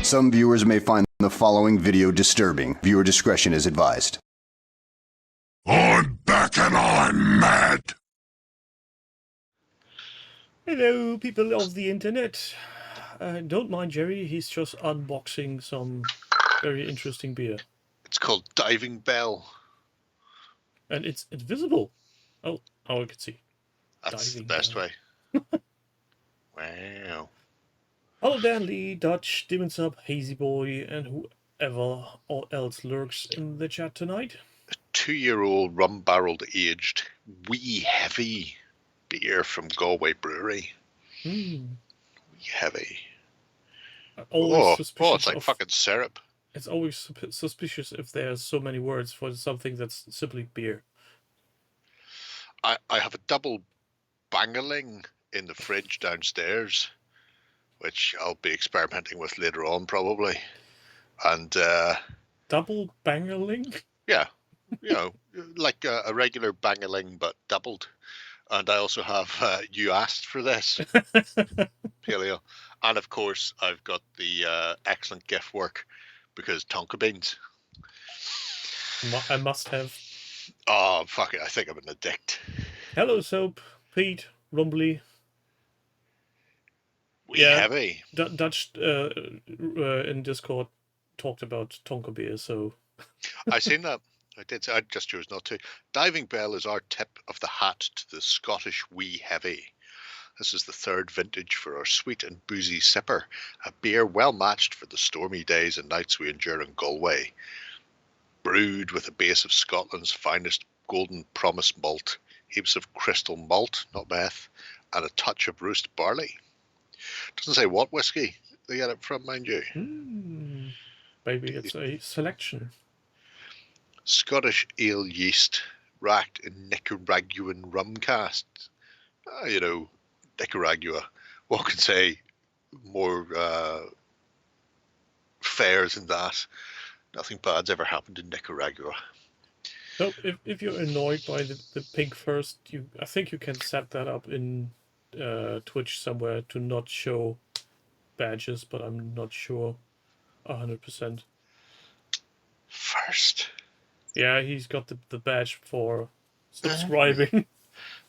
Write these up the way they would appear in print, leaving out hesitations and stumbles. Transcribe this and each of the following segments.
Some viewers may find the following video disturbing. Viewer discretion is advised. I'm back and I'm mad. Hello, people of the internet. Don't mind Jerry, he's just unboxing some very interesting beer. It's called Diving Bell. And it's invisible. Oh, I can see. That's Diving the best Bell. way. Wow. Hello there, Lee, Dutch, Demon Sub, Hazy Boy, and whoever else lurks in the chat tonight. A 2-year-old rum-barreled aged wee heavy beer from Galway Brewery. Wee heavy. Suspicious it's like fucking syrup. It's always suspicious if there's so many words for something that's simply beer. I have a double bangaling in the fridge downstairs, which I'll be experimenting with later on probably. And Double bangaling? yeah, you know, like a regular bangaling but doubled. And I also have you asked for this paleo, and of course I've got the excellent gift work because tonka beans. I must have. Oh fuck it! I think I'm an addict. Hello, Soap, Pete, Rumbly. Heavy. Dutch in Discord talked about Tonka beer, so I seen that. I did. I just chose not to. Diving Bell is our tip of the hat to the Scottish wee heavy. This is the third vintage for our sweet and boozy sipper, a beer well matched for the stormy days and nights we endure in Galway. Brewed with a base of Scotland's finest golden promise malt, heaps of crystal malt, not meth, and a touch of roast barley. Doesn't say what whiskey they get it from, mind you. Maybe it's a selection. Scottish ale yeast racked in Nicaraguan rum casks. You know, Nicaragua. What can say more fair than that? Nothing bad's ever happened in Nicaragua. So if you're annoyed by the pink first, I think you can set that up in Twitch somewhere to not show badges, but I'm not sure 100%. First? Yeah, he's got the badge for subscribing.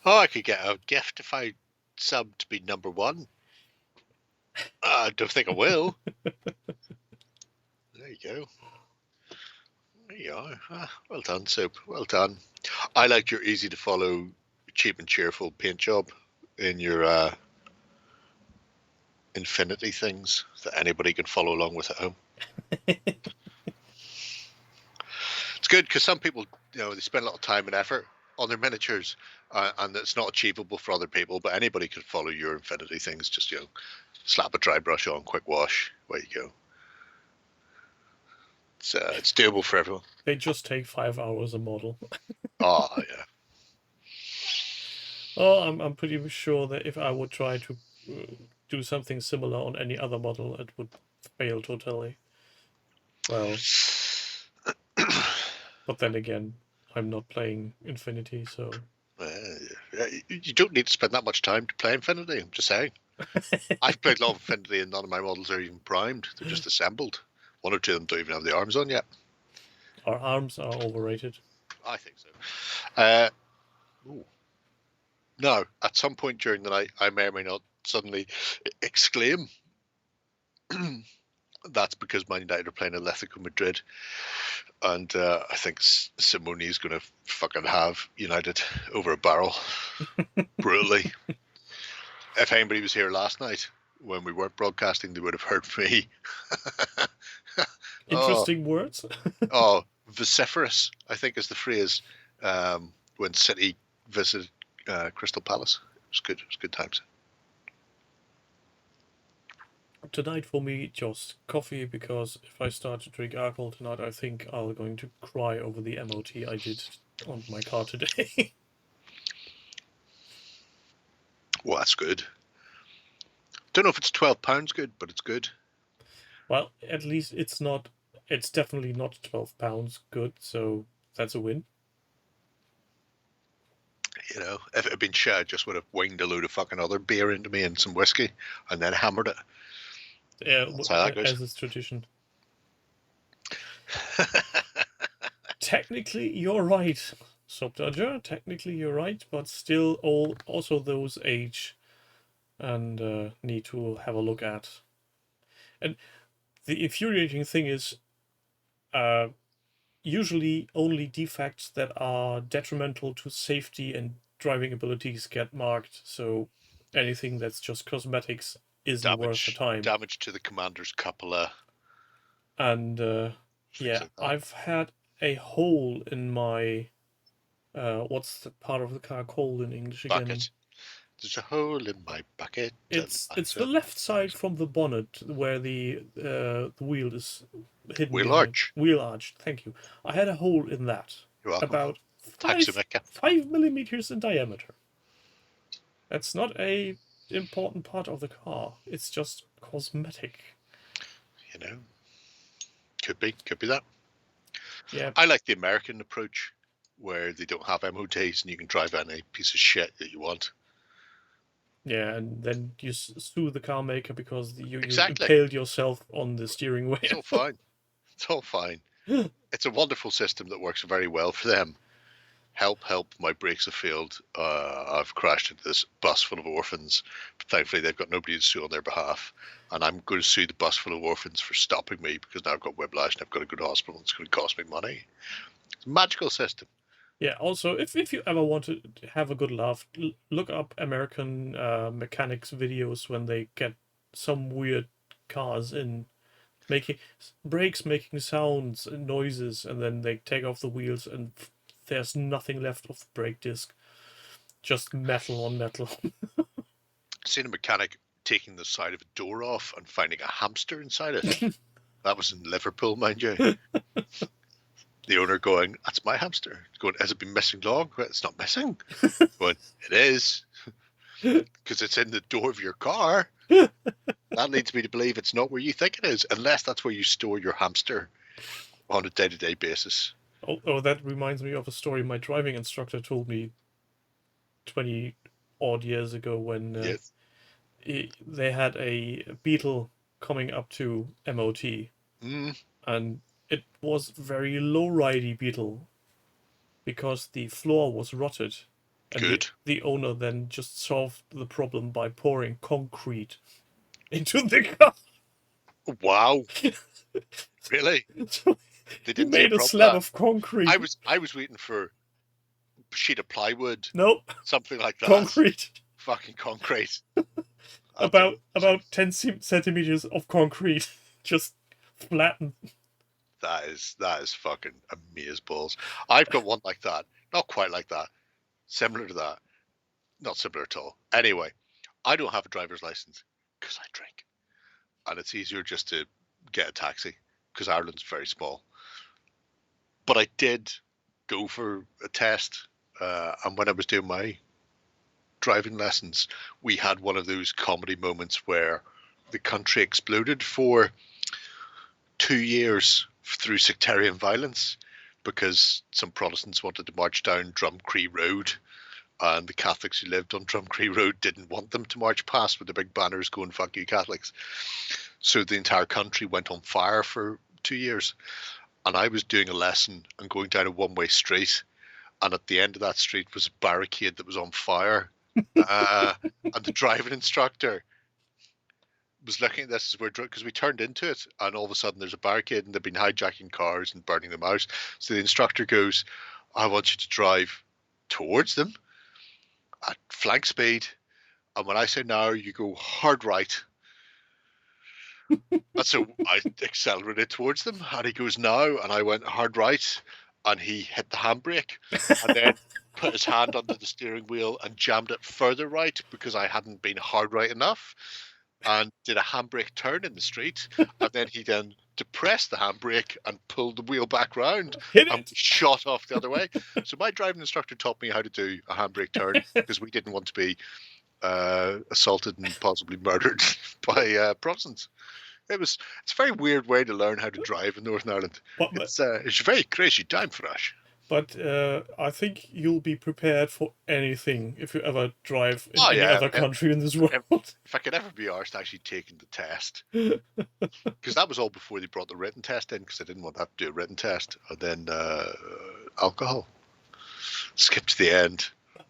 Oh, I could get a gift if I sub to be number one. I don't think I will. There you go. There you are. Well done, Soap. Well done. I liked your easy to follow, cheap and cheerful paint job in your infinity things that anybody can follow along with at home. It's good because some people, you know, they spend a lot of time and effort on their miniatures, and it's not achievable for other people. But anybody can follow your infinity things. Just, you know, slap a dry brush on, quick wash, away you go. It's doable for everyone. They just take 5 hours a model. Oh yeah. Oh, I'm pretty sure that if I would try to do something similar on any other model, it would fail totally. Well, but then again, I'm not playing Infinity, so... You don't need to spend that much time to play Infinity, I'm just saying. I've played a lot of Infinity and none of my models are even primed. They're just assembled. One or two of them don't even have the arms on yet. Our arms are overrated. I think so. No, at some point during the night, I may or may not suddenly exclaim. That's because Man United are playing Atletico Madrid. And I think Simone is going to fucking have United over a barrel. Brutally. If anybody was here last night when we weren't broadcasting, they would have heard me. Interesting words. Vociferous, I think is the phrase when City visited Crystal Palace. It was good. It was good times. Tonight for me, just coffee, because if I start to drink alcohol tonight, I think I'm going to cry over the MOT I did on my car today. Well, that's good. Don't know if it's £12 good, but it's good. Well, at least it's definitely not £12 good, so that's a win. You know, if it had been shit, I just would have winged a load of fucking other beer into me and some whiskey and then hammered it. That's how that goes. As is tradition. Technically, you're right, Subdodger. Technically, you're right, but still, also those age and need to have a look at. And the infuriating thing is, usually only defects that are detrimental to safety and driving abilities get marked. So anything that's just cosmetics isn't worth the time. Damage to the commander's cupola. And yeah, like I've had a hole in my what's the part of the car called in English again? Bucket. There's a hole in my bucket. It's the left side from the bonnet where the wheel is hidden. Wheel arch. Wheel arch. Thank you. I had a hole in that. You're welcome. About 5 millimeters in diameter. That's not a important part of the car. It's just cosmetic. You know, could be that. Yeah. I like the American approach where they don't have MOTs and you can drive any piece of shit that you want. Yeah, and then you sue the car maker because you Exactly. impaled yourself on the steering wheel. It's all fine. It's all fine. It's a wonderful system that works very well for them. Help, my brakes have failed. I've crashed into this bus full of orphans. But thankfully, they've got nobody to sue on their behalf. And I'm going to sue the bus full of orphans for stopping me because now I've got whiplash and I've got to go to hospital and it's going to cost me money. It's a magical system. Yeah, also, if you ever want to have a good laugh, look up American mechanics videos when they get some weird cars in, making sounds and noises, and then they take off the wheels and there's nothing left of the brake disc. Just metal on metal. Seen a mechanic taking the side of a door off and finding a hamster inside it. That was in Liverpool, mind you. The owner going, "That's my hamster." Going, "Has it been missing long?" "It's not missing." Going, "It is. Because it's in the door of your car." That leads me to believe it's not where you think it is, unless that's where you store your hamster on a day-to-day basis. Oh, that reminds me of a story my driving instructor told me 20 odd years ago when Yes. they had a Beetle coming up to MOT. And it was very low-ridey Beetle because the floor was rotted. And Good. The owner then just solved the problem by pouring concrete into the car. Wow. Really? So They he didn't made a slab of concrete. I was waiting for a sheet of plywood. Nope. Something like that. Concrete. Fucking concrete. About 10 centimeters of concrete just flattened. That is fucking amazeballs. I've got one like that. Not quite like that. Similar to that. Not similar at all. Anyway, I don't have a driver's license because I drink. And it's easier just to get a taxi because Ireland's very small. But I did go for a test. And when I was doing my driving lessons, we had one of those comedy moments where the country exploded for 2 years through sectarian violence because some Protestants wanted to march down Drumcree Road and the Catholics who lived on Drumcree Road didn't want them to march past with the big banners going, "Fuck you, Catholics." So the entire country went on fire for 2 years. And I was doing a lesson and going down a one-way street. And at the end of that street was a barricade that was on fire. And the driving instructor was looking at this as we're because we turned into it, and all of a sudden there's a barricade and they've been hijacking cars and burning them out. So the instructor goes, "I want you to drive towards them at flank speed, and when I say now, you go hard right." And so I accelerated towards them, and he goes now, and I went hard right, and he hit the handbrake, and then put his hand under the steering wheel and jammed it further right because I hadn't been hard right enough. And did a handbrake turn in the street, and then he depressed the handbrake and pulled the wheel back round and shot off the other way. So my driving instructor taught me how to do a handbrake turn because we didn't want to be assaulted and possibly murdered by Protestants. It's a very weird way to learn how to drive in Northern Ireland. It's a very crazy time for us. But I think you'll be prepared for anything if you ever drive in Oh, any yeah, other country in this world. If I could ever be arsed actually taking the test, because that was all before they brought the written test in, because I didn't want to have to do a written test, and then alcohol. Skip to the end.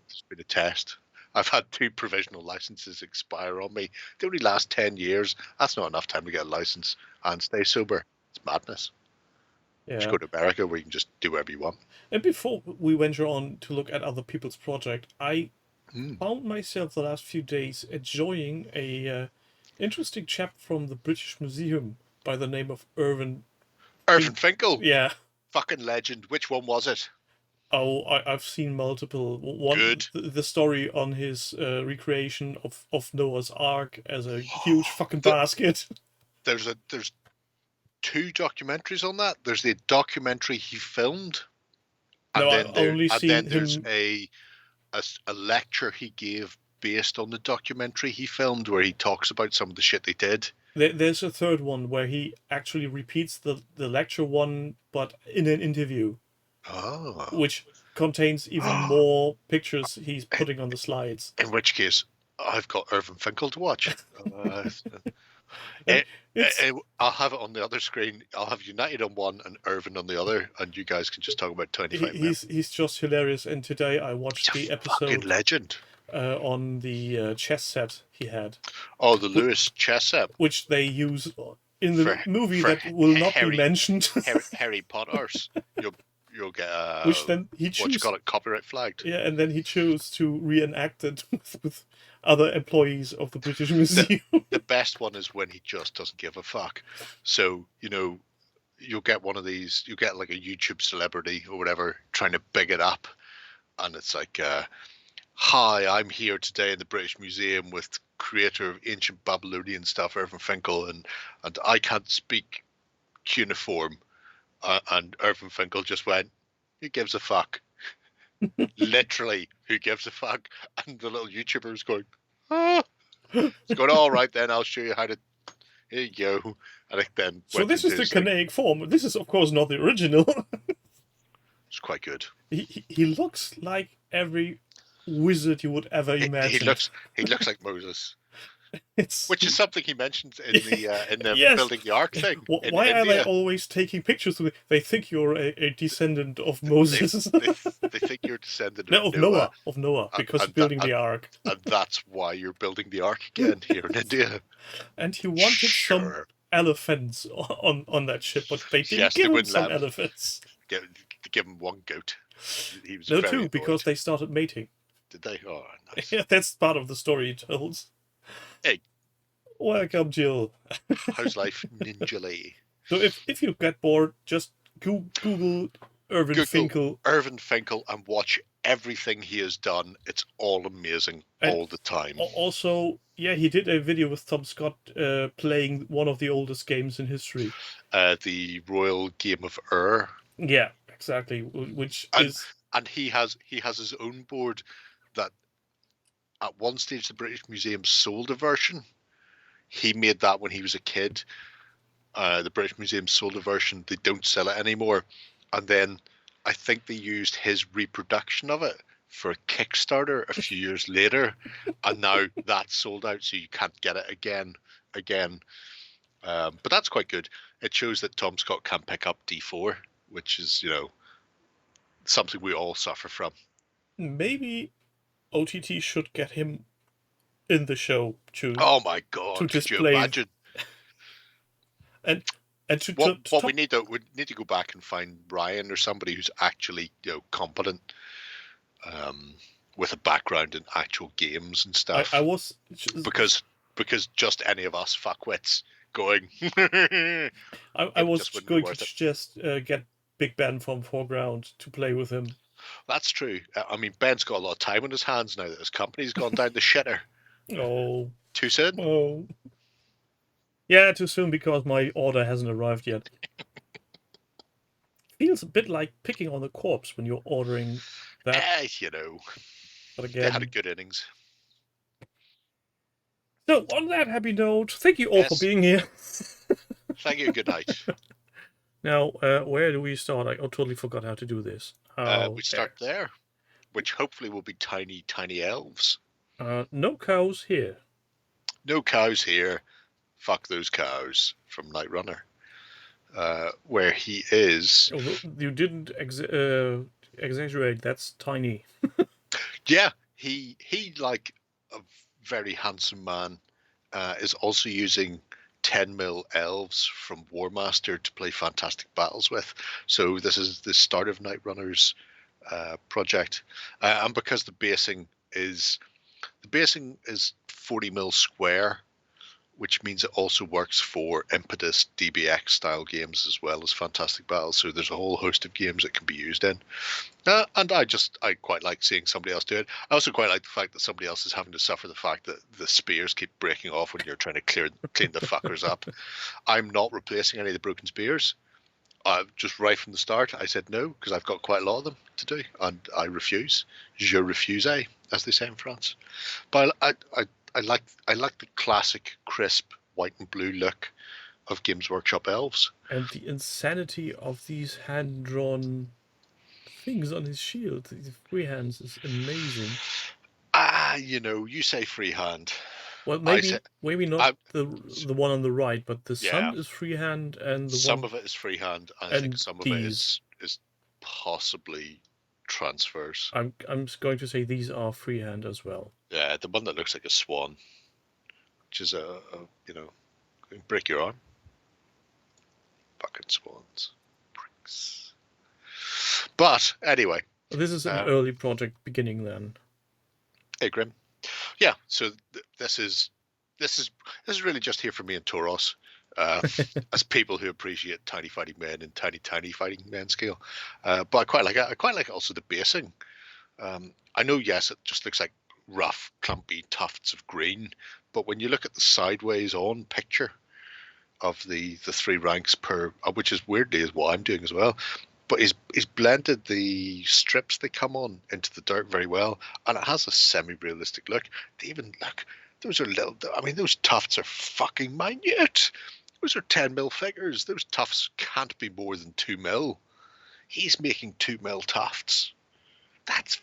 It's been a test. I've had 2 provisional licenses expire on me. They only last 10 years. That's not enough time to get a license and stay sober. It's madness. Just Yeah. go to America where you can just do whatever you want. And before we venture on to look at other people's project, I found myself the last few days enjoying a interesting chap from the British Museum by the name of Irvin. Irvin Finkel. Yeah. Fucking legend. Which one was it? Oh, I've seen multiple. One, Good. the story on his recreation of Noah's Ark as a huge fucking basket. There's 2 documentaries on that. There's the documentary he filmed, and No, then I've only seen there's him. a lecture he gave based on the documentary he filmed, where he talks about some of the shit they did. There's a third one where he actually repeats the lecture one, but in an interview. Oh. Which contains even more pictures he's putting on the slides. In which case, I've got Irvin Finkel to watch. I'll have it on the other screen. I'll have United on one and Irvin on the other, and you guys can just talk about 25 minutes. He's just hilarious. And today I watched the episode fucking legend. On the chess set he had. Oh, the Lewis chess set, which they use in the movie that will not be mentioned. Harry Potter's. You'll get which then he chose. What you got it copyright flagged. Yeah, and then he chose to reenact it with other employees of the British Museum. The best one is when he just doesn't give a fuck. So, you'll get one of these, you get like a YouTube celebrity or whatever trying to big it up. And it's like, hi, I'm here today in the British Museum with creator of ancient Babylonian stuff, Irvin Finkel, and I can't speak cuneiform. And Irvin Finkel just went, who gives a fuck? Literally, who gives a fuck? And the little YouTuber was going, ah. He's going, all right then, I'll show you how to, here you go. And I then so this is the Canaic form. This is, of course, not the original. It's quite good. He looks like every wizard you would ever imagine. He looks like Moses. Which is something he mentions in the yes. building the Ark thing. Why are they always taking pictures of it? They think you're a descendant of Moses. They think you're a descendant of Noah, because he's building the Ark. And that's why you're building the Ark again here in India. And he wanted some elephants on that ship, but they didn't give him some elephants. Give him one goat. He was 2, because they started mating. Did they? Oh, nice. Yeah, that's part of the story he tells. Hey. Welcome, Jill. How's life, Ninja Lee? So if you get bored, just Google Irvin Finkel. Irvin Finkel and watch everything he has done. It's all amazing all the time. Also, yeah, he did a video with Tom Scott playing one of the oldest games in history. The Royal Game of Ur. Yeah, exactly. And he has his own board that at one stage the British Museum sold a version. He made that when he was a kid. The British Museum sold a version. They don't sell it anymore. And then I think they used his reproduction of it for a Kickstarter a few years later. And now that's sold out, so you can't get it again. But that's quite good. It shows that Tom Scott can pick up D4, which is, something we all suffer from. Maybe OTT should get him in the show too. Oh my god! To display. Could you imagine? And to we need to go back and find Ryan or somebody who's actually competent, with a background in actual games and stuff. I was because just any of us fuckwits going. I was going to suggest get Big Ben from Foreground to play with him. That's true. I mean, Ben's got a lot of time on his hands now that his company's gone down the shitter. Oh. Too soon? Oh. Yeah, too soon because my order hasn't arrived yet. Feels a bit like picking on the corpse when you're ordering that. But again, they had a good innings. So, on that happy note, thank you all for being here. Thank you. Good night. Now, where do we start? I totally forgot how to do this. We start there, which hopefully will be tiny, tiny elves. No cows here. No cows here. Fuck those cows from Night Runner. Where he is. Although you didn't exaggerate. That's tiny. Yeah, he like a very handsome man is also using 10mm elves from Warmaster to play fantastic battles with. So this is the start of Night Runner's project, and because the basing is 40mm square, which means it also works for Impetus DBX style games as well as fantastic battles. So there's a whole host of games it can be used in. And I quite like seeing somebody else do it. I also quite like the fact that somebody else is having to suffer the fact that the spears keep breaking off when you're trying to clean the fuckers up. I'm not replacing any of the broken spears. Just right from the start, I said no, because I've got quite a lot of them to do, and I refuse. Je refuse, as they say in France. But I like the classic, crisp, white and blue look of Games Workshop elves. And the insanity of these hand-drawn things on his shield, the freehands, is amazing. You say freehand. Well, maybe not the one on the right, but the Yeah. sun is freehand, and the Some one of it is freehand. I and think some of these- it is possibly transfers. I'm going to say these are freehand as well. Yeah, the one that looks like a swan, which is break your arm. Fucking swans, pricks. But anyway, This is an early project beginning then. Hey Grim. Yeah, so this is really just here for me and Toros, as people who appreciate tiny fighting men and tiny fighting men scale. But I quite like it. I quite like also the basing. I know, yes, it just looks like rough, clumpy tufts of green, but when you look at the sideways on picture of the three ranks per, which is weirdly is what I'm doing as well. But he's blended the strips they come on into the dirt very well, and it has a semi-realistic look. They even look, those are little, I mean, those tufts are fucking minute. Those are 10mm figures. Those tufts can't be more than 2mm. He's making 2mm tufts. That's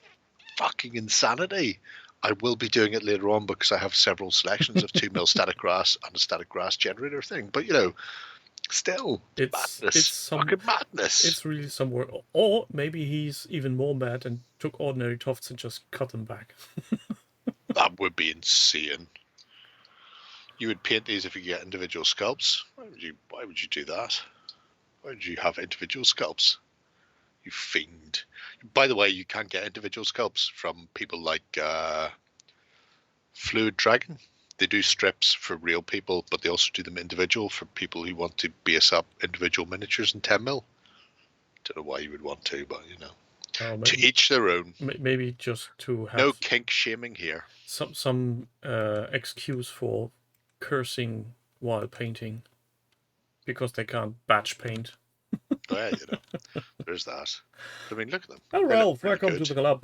fucking insanity. I will be doing it later on because I have several selections of 2mm static grass and a static grass generator thing. But still, It's fucking madness. It's really somewhere. Or maybe he's even more mad and took ordinary tufts and just cut them back. That would be insane. You would paint these if you get individual sculpts. Why would you do that? Why would you have individual sculpts? You fiend. By the way, you can get individual sculpts from people like Fluid Dragon. They do strips for real people, but they also do them individual for people who want to base up individual miniatures in 10mm. Don't know why you would want to, but to each their own. Maybe just to have no kink shaming here. Some excuse for cursing while painting, because they can't batch paint. Oh, yeah, there's that. I mean, look at them. Oh, Ralph, welcome to the club.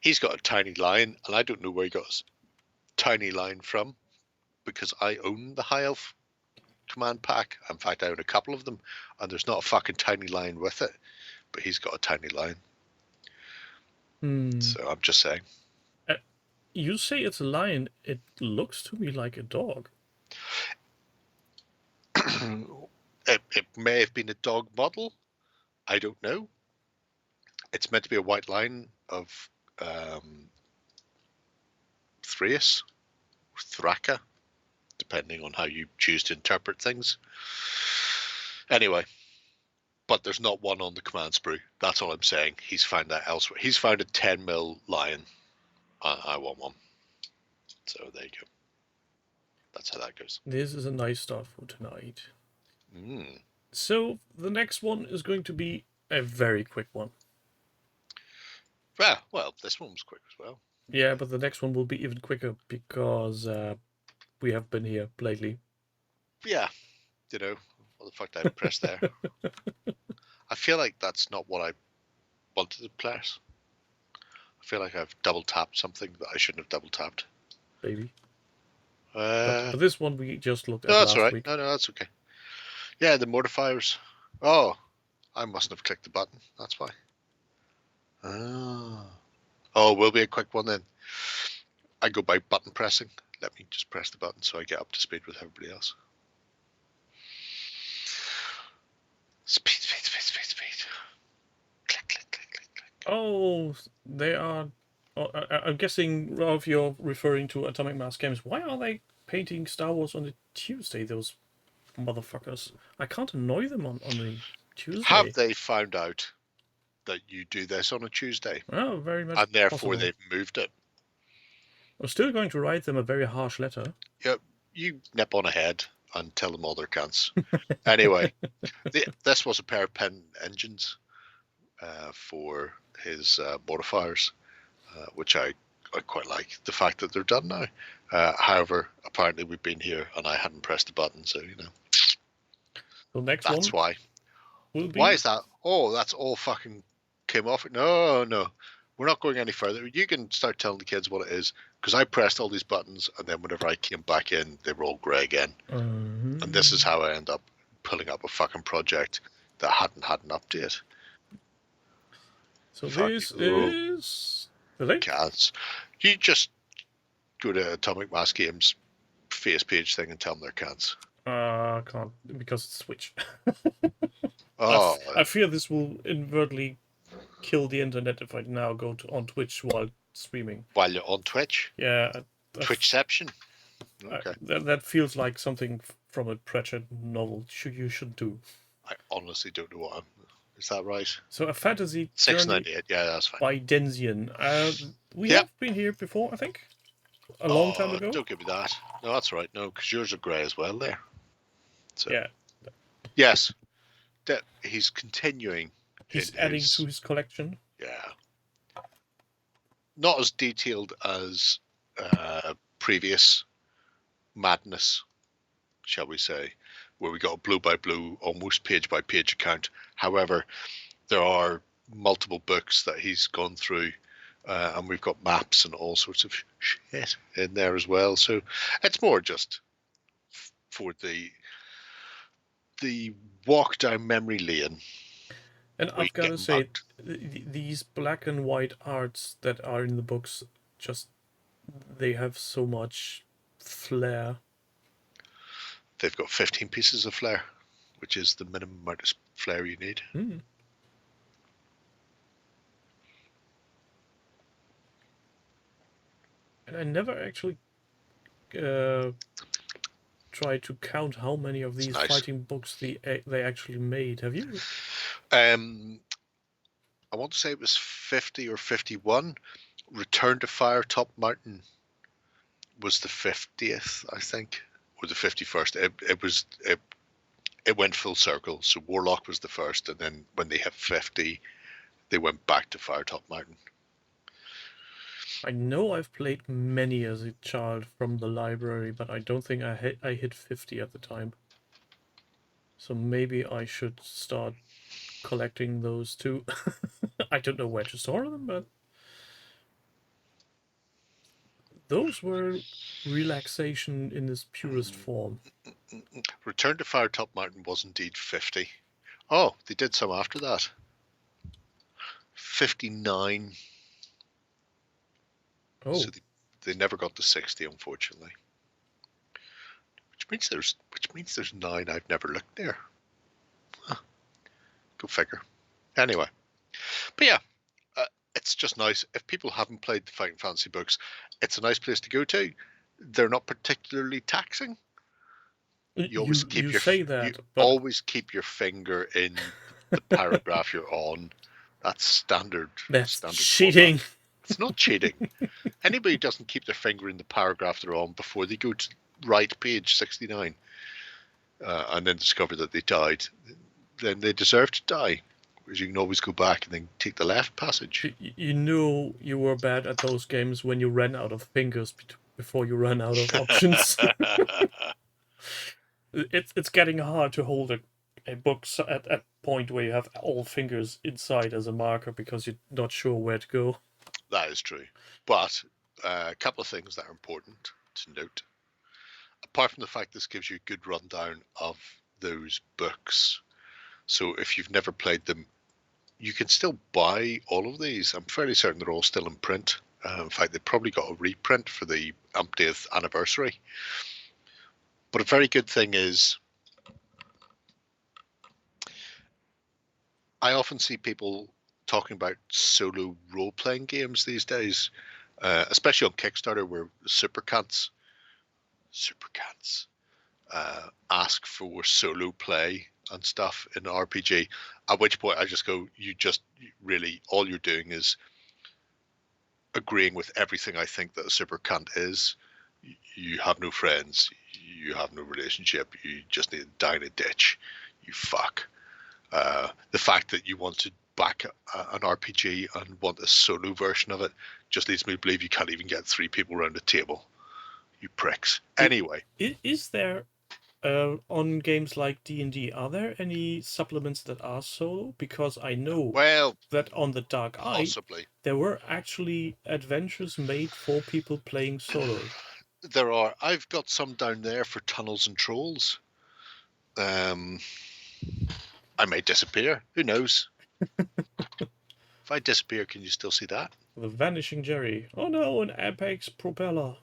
He's got a tiny line, and I don't know where he got his tiny line from, because I own the High Elf command pack. In fact, I own a couple of them, and there's not a fucking tiny line with it, but he's got a tiny line. So I'm just saying. You say it's a lion. It looks to me like a dog. It may have been a dog model. I don't know. It's meant to be a white line of Thrace, or Thraka, depending on how you choose to interpret things. Anyway, but there's not one on the command sprue. That's all I'm saying. He's found that elsewhere. He's found a 10mm lion. I want one. So there you go. That's how that goes. This is a nice start for tonight. So the next one is going to be a very quick one. Well, this one was quick as well. Yeah, but the next one will be even quicker because we have been here lately. Yeah, what the fuck did I press there? I feel like that's not what I wanted to press. I feel like I've double tapped something that I shouldn't have double tapped. Maybe. But this one we just looked at that's last all right. week. No, that's okay. Yeah, the mortifiers. Oh, I mustn't have clicked the button. That's why. Oh, will be a quick one then. I go by button pressing. Let me just press the button so I get up to speed with everybody else. Speed. Click, click, click, click, click. Oh, they are. Oh, I'm guessing, Ralph, you're referring to Atomic Mass Games. Why are they painting Star Wars on a Tuesday? Those motherfuckers. I can't annoy them on the Tuesday. Have they found out that you do this on a Tuesday? Oh, very much. And therefore possible. they've moved it. I'm still going to write them a very harsh letter. Yeah, you nip on ahead and tell them all their cunts. Anyway, this was a pair of pen engines for his modifiers, which I quite like. The fact that they're done now. However, apparently we've been here and I hadn't pressed the button, so you know. The next That's one why. will be. Why is that? Oh, that's all fucking came off. No. We're not going any further. You can start telling the kids what it is, because I pressed all these buttons, and then whenever I came back in, they were all grey again. And this is how I end up pulling up a fucking project that hadn't had an update. So this is the link. Cats. You just go to Atomic Mass Games face page thing and tell them they're cats. Can't, because it's Switch. Oh, I fear this will inadvertently kill the internet if I now go on Twitch while streaming. while you're on Twitch? Yeah. Twitchception? Okay. That feels like something from a Pratchett novel you should do. I honestly don't know what is that right? So a fantasy journey 698, yeah, that's fine. by Denzian. We have been here before, I think. A long time ago. Don't give me that. No, that's right. No, because yours are grey as well there. So, yeah. Yes. He's continuing. He's adding to his collection. Yeah. Not as detailed as previous madness, shall we say, where we got a blue by blue, almost page by page account. However, there are multiple books that he's gone through, and we've got maps and all sorts of shit in there as well. So it's more just for the walk down memory lane. And I've got to say, these black and white arts that are in the books, they have so much flair. They've got 15 pieces of flair, which is the minimum amount of flair you need. Mm. And I never actually tried to count how many of these fighting books they actually made. Have you? I want to say it was 50 or 51. Return to Fire Top Mountain was the 50th, I think, or the 51st. It went full circle. So Warlock was the first, and then when they hit 50, they went back to Fire Top Mountain. I know I've played many as a child from the library, but I don't think I hit 50 at the time. So maybe I should start collecting those too. I don't know where to store them, but those were relaxation in its purest form. Return to Fire Top Mountain was indeed 50. Oh, they did some after that. 59. Oh. So they never got to 60, unfortunately. Which means there's 9 I've never looked there. Huh. Go figure. Anyway, but yeah, it's just nice. If people haven't played the Fighting Fantasy books, it's a nice place to go to. They're not particularly taxing. You always always keep your finger in the paragraph you're on. That's standard. That's standard cheating. Format. It's not cheating. Anybody who doesn't keep their finger in the paragraph they're on before they go to write page 69 and then discover that they died, then they deserve to die. Because you can always go back and then take the left passage. You knew you were bad at those games when you ran out of fingers before you ran out of options. It's getting hard to hold a book at a point where you have all fingers inside as a marker because you're not sure where to go. That is true. But a couple of things that are important to note. Apart from the fact this gives you a good rundown of those books, So if you've never played them, you can still buy all of these. I'm fairly certain they're all still in print. In fact, they probably got a reprint for the umpteenth anniversary. But a very good thing is, I often see people talking about solo role-playing games these days, especially on Kickstarter, where super cats ask for solo play and stuff in an RPG. At which point I just go, you just really, all you're doing is agreeing with everything I think that a super cunt is. You have no friends, you have no relationship, you just need to die in a ditch, you fuck. The fact that you want to back an RPG and want a solo version of it just leads me to believe you can't even get 3 people around a table. You pricks. Anyway. Is there, on games like D&D, are there any supplements that are solo? Because I know that on the Dark Eye, possibly there were actually adventures made for people playing solo. There are. I've got some down there for Tunnels and Trolls. I may disappear. Who knows? If I disappear, can you still see that? The Vanishing Jerry. Oh no, an Apex propeller.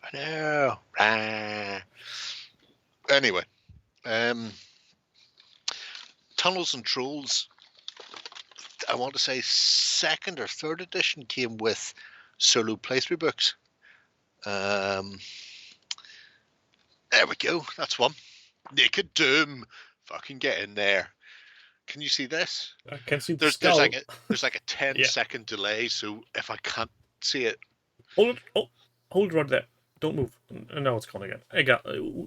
I know. Anyway, Tunnels and Trolls, I want to say 2nd or 3rd edition came with solo playthrough books. There we go. That's one. Naked Doom. Fucking get in there. Can you see this? I can see the There's skull. there's like a 10-second delay, so if I can't see it, hold it right there. Don't move. Now it's gone again.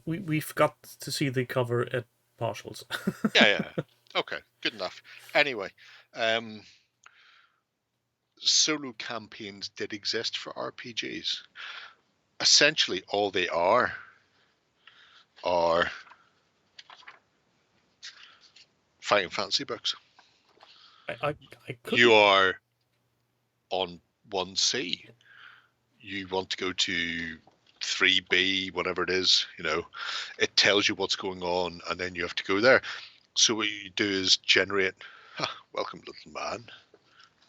We've got to see the cover at partials. yeah. Okay, good enough. Anyway, solo campaigns did exist for RPGs. Essentially, all they are fighting fantasy books. I could. You are on 1C. You want to go to 3B, whatever it is, it tells you what's going on, and then you have to go there. So what you do is generate. Welcome, little man.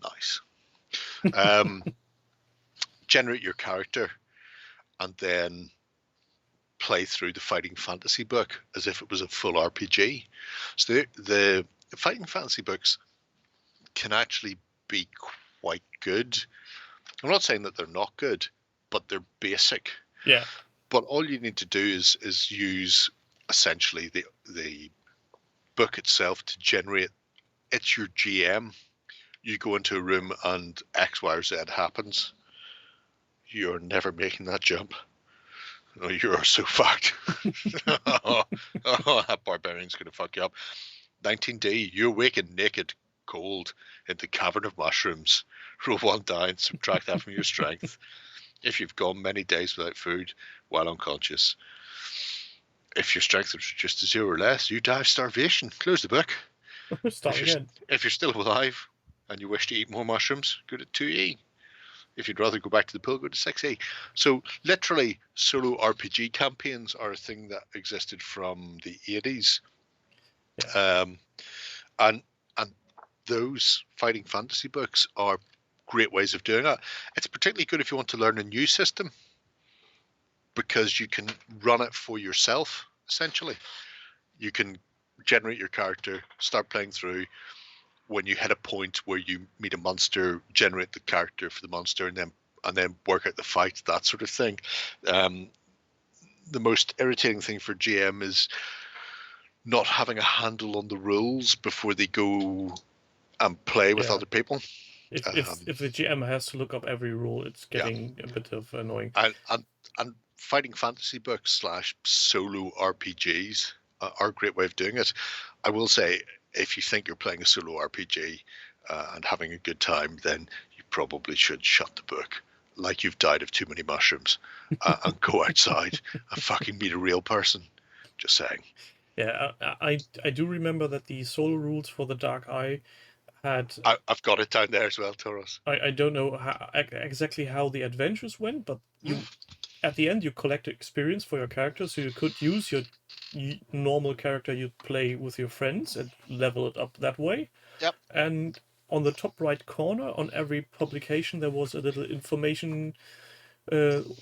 Nice. Generate your character, and then play through the fighting fantasy book as if it was a full RPG. So the fighting fantasy books can actually be quite good. I'm not saying that they're not good, but they're basic. Yeah. But all you need to do is use essentially the book itself to generate. It's your GM. You go into a room and X, Y, or Z happens. You're never making that jump. Oh, you are so fucked. That barbarian's going to fuck you up. 19D, you awaken naked, cold, in the cavern of mushrooms. Roll 1 die and subtract that from your strength. If you've gone many days without food while unconscious. If your strength is reduced to 0 or less, you die of starvation. Close the book. Start again. If you're still alive and you wish to eat more mushrooms, go to 2E. If you'd rather go back to the pool, go to 6E. So literally, solo RPG campaigns are a thing that existed from the 80s. Yeah. And those fighting fantasy books are great ways of doing it. It's particularly good if you want to learn a new system, because you can run it for yourself, essentially. You can generate your character, start playing through. When you hit a point where you meet a monster, generate the character for the monster, and then work out the fight, that sort of thing. The most irritating thing for GM is not having a handle on the rules before they go and play with other people. If the GM has to look up every rule, it's getting a bit of annoying. And fighting fantasy books / solo RPGs are a great way of doing it. I will say, if you think you're playing a solo RPG and having a good time, then you probably should shut the book, like you've died of too many mushrooms, and go outside and fucking meet a real person. Just saying. Yeah, I do remember that the solo rules for the Dark Eye had. I've got it down there as well, Toros. I don't know exactly how the adventures went, but at the end you collect experience for your character, so you could use your normal character you'd play with your friends and level it up that way. Yep. And on the top right corner, on every publication, there was a little information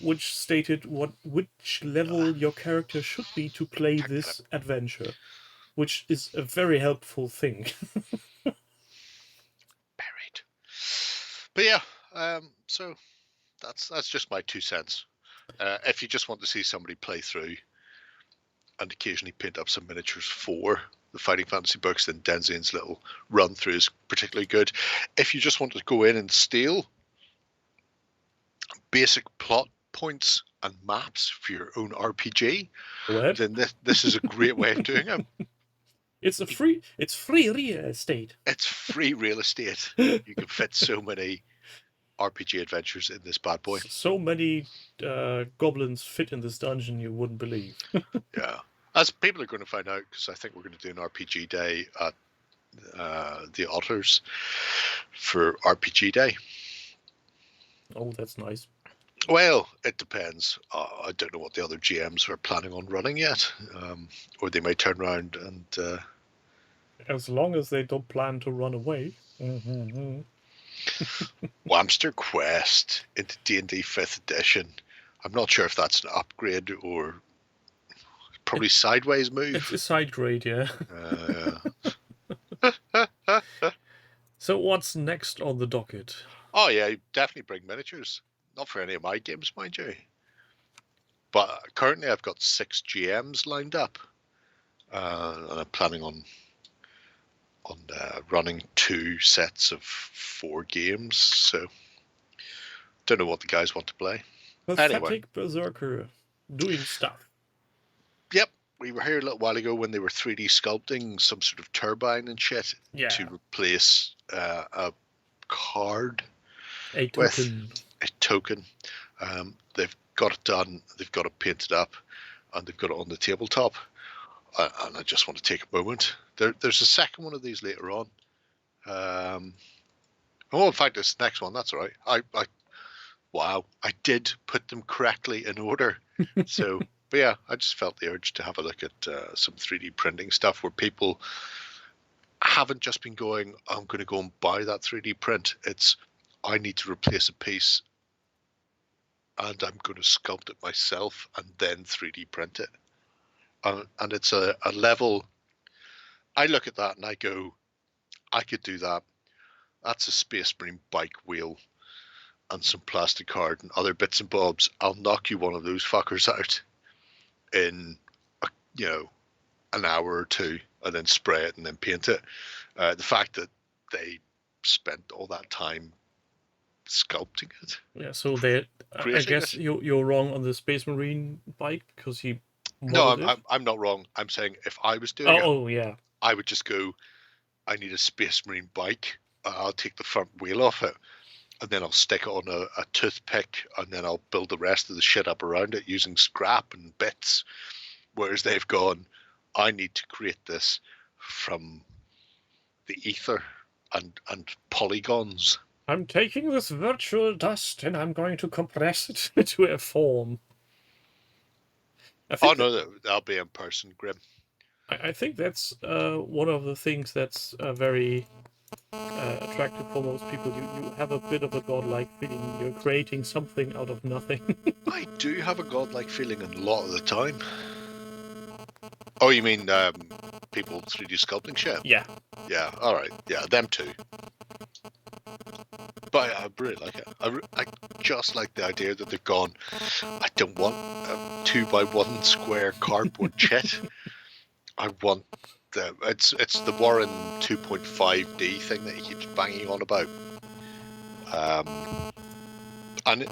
which stated which level your character should be to play this adventure, which is a very helpful thing. Buried. But yeah, so that's just my 2 cents. If you just want to see somebody play through and occasionally paint up some miniatures for the Fighting Fantasy books, then Denzian's little run through is particularly good. If you just want to go in and steal basic plot points and maps for your own RPG, then this is a great way of doing it. It's free real estate. It's free real estate. You can fit so many RPG adventures in this bad boy. So many goblins fit in this dungeon you wouldn't believe. Yeah. As people are going to find out, because I think we're going to do an RPG day at the Otters for RPG day. Oh, that's nice. Well, it depends. I don't know what the other GMs are planning on running yet. Or they may turn around and... as long as they don't plan to run away. Whamster Quest into D&D 5th edition. I'm not sure if that's an upgrade or probably sideways move. It's a side grade, yeah. Yeah. So what's next on the docket? Oh yeah, definitely bring miniatures. Not for any of my games, mind you. But currently I've got 6 GMs lined up. And I'm planning on running 2 sets of 4 games. So don't know what the guys want to play. Pathetic Anyway. Berserker doing stuff. Yep. We were here a little while ago when they were 3D sculpting some sort of turbine and shit to replace a card. A token. With a token. They've got it done. They've got it painted up, and they've got it on the tabletop. And I just want to take a moment. There's a second one of these later on. In fact, this next one. That's all right. Wow, I did put them correctly in order. So, but yeah, I just felt the urge to have a look at some 3D printing stuff where people haven't just been going, I'm going to go and buy that 3D print. It's, I need to replace a piece and I'm going to sculpt it myself and then 3D print it. And it's a level, I look at that and I go, I could do that. That's a Space Marine bike wheel and some plastic card and other bits and bobs. I'll knock you one of those fuckers out in, an hour or 2 and then spray it and then paint it. The fact that they spent all that time sculpting it. Yeah, so I guess you're wrong on the Space Marine bike because he. No, I'm not wrong. I'm saying if I was doing it, yeah, I would just go, I need a Space Marine bike. I'll take the front wheel off it, and then I'll stick it on a toothpick, and then I'll build the rest of the shit up around it using scrap and bits. Whereas they've gone, I need to create this from the ether and polygons. I'm taking this virtual dust and I'm going to compress it into a form. That'll be in person, Grim. I think that's one of the things that's very attractive for most people. You have a bit of a godlike feeling. You're creating something out of nothing. I do have a godlike feeling a lot of the time. Oh, you mean people 3D sculpting shit? Yeah. Yeah, all right. Yeah, them too. But I really like it. I just like the idea that they've gone, I don't want a 2x1 square cardboard shit. I want it's the Warren 2.5D thing that he keeps banging on about. And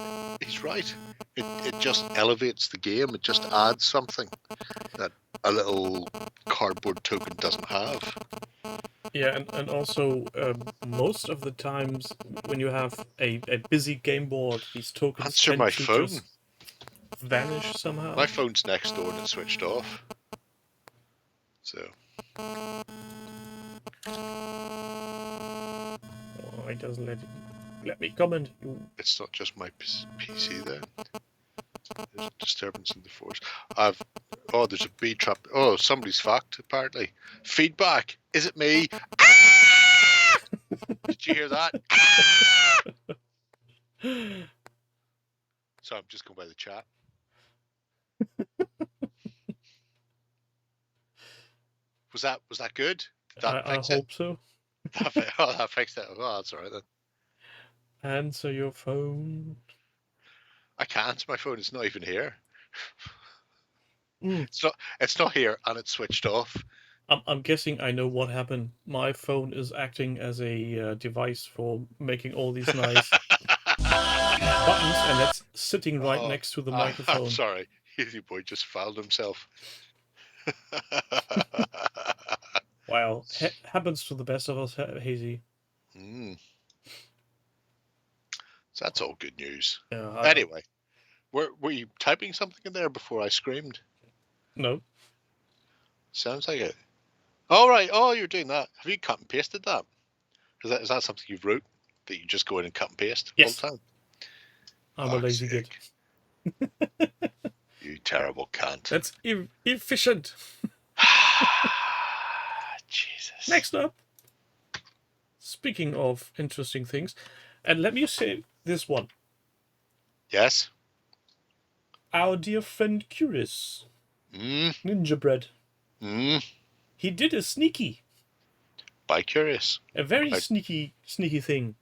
he's right. It just elevates the game. It just adds something that a little cardboard token doesn't have. Yeah, and also most of the times when you have a busy game board, these tokens Answer tend my to phone. just vanish somehow. My phone's next door and it's switched off. So. Oh, it doesn't let me comment. It's not just my PC then. There's a disturbance in the force. There's a bee trap. Oh, somebody's fucked, apparently. Feedback. Is it me? Ah! Did you hear that? Ah! So I'm just going by the chat. Was that good? Did that I fix it? hope so. That fixed it. Oh, that's all right then. Answer your phone. I can't. My phone is not even here. Mm. It's not here, and it's switched off. I'm guessing I know what happened. My phone is acting as a device for making all these nice buttons, and that's sitting right next to the microphone. I'm sorry. Easy boy just fouled himself. Wow. Happens to the best of us, Hazy. So that's all good news. Yeah, Anyway, were you typing something in there before I screamed? No. Sounds like it. All right. Oh, you're doing that. Have you cut and pasted that? Is that something you've wrote that you just go in and cut and paste all the time? I'm a lazy git. You terrible cunt. That's efficient. Jesus. Next up. Speaking of interesting things, and let me say this one. Yes? Our dear friend Curious, Ninja Bread, he did a sneaky. By Curious. A very sneaky thing.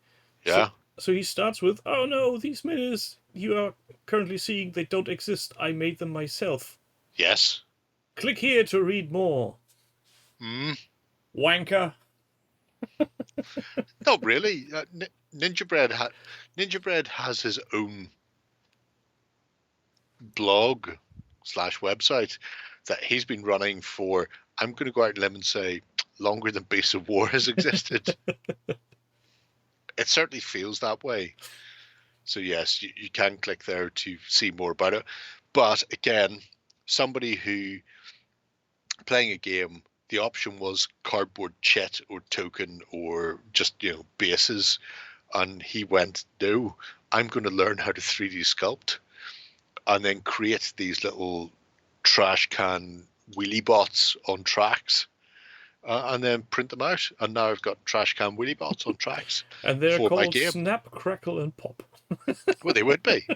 Yeah. So he starts with, oh no, these minis you are currently seeing, they don't exist. I made them myself. Yes. Click here to read more. Wanker. Not really. Ninja Bread has his own blog / website that he's been running for, I'm going to go out on a limb and say, longer than Beasts of War has existed. It certainly feels that way. So yes, you can click there to see more about it. But again, somebody who playing a game, the option was cardboard chit or token or just, bases. And he went, no, I'm going to learn how to 3D sculpt and then create these little trash can wheelie bots on tracks and then print them out. And now I've got trash can wheelie bots on tracks. And they're for my called game. Snap, Crackle, and Pop. Well, they would be.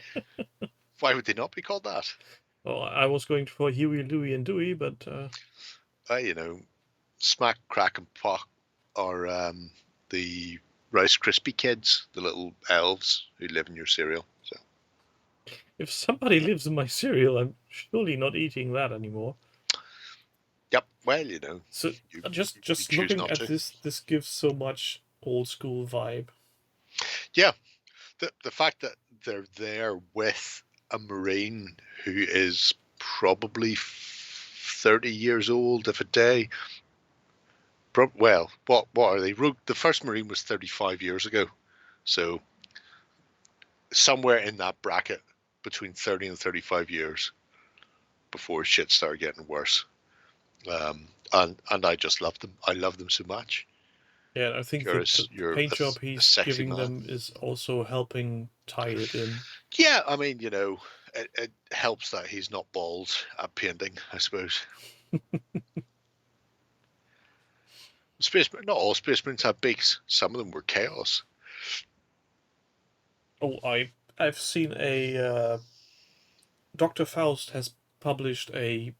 Why would they not be called that? Well, I was going for Huey, Louie, and Dewey, but... Smack, Crack, and Pop are the Rice Krispie kids, the little elves who live in your cereal. So, if somebody lives in my cereal, I'm surely not eating that anymore. Yep. Well, So just looking at this gives so much old school vibe. Yeah, the fact that they're there with a Marine who is probably 30 years old if a day. Well, what are they? The first Marine was 35 years ago, so somewhere in that bracket between 30 and 35 years before shit started getting worse. And I just love them. I love them so much. Yeah, I think the paint job he's giving them is also helping tie it in. Yeah, I mean, it helps that he's not bald at painting, I suppose. Not all Space Marines have beaks. Some of them were chaos. Oh, I've seen a Dr. Faust has published a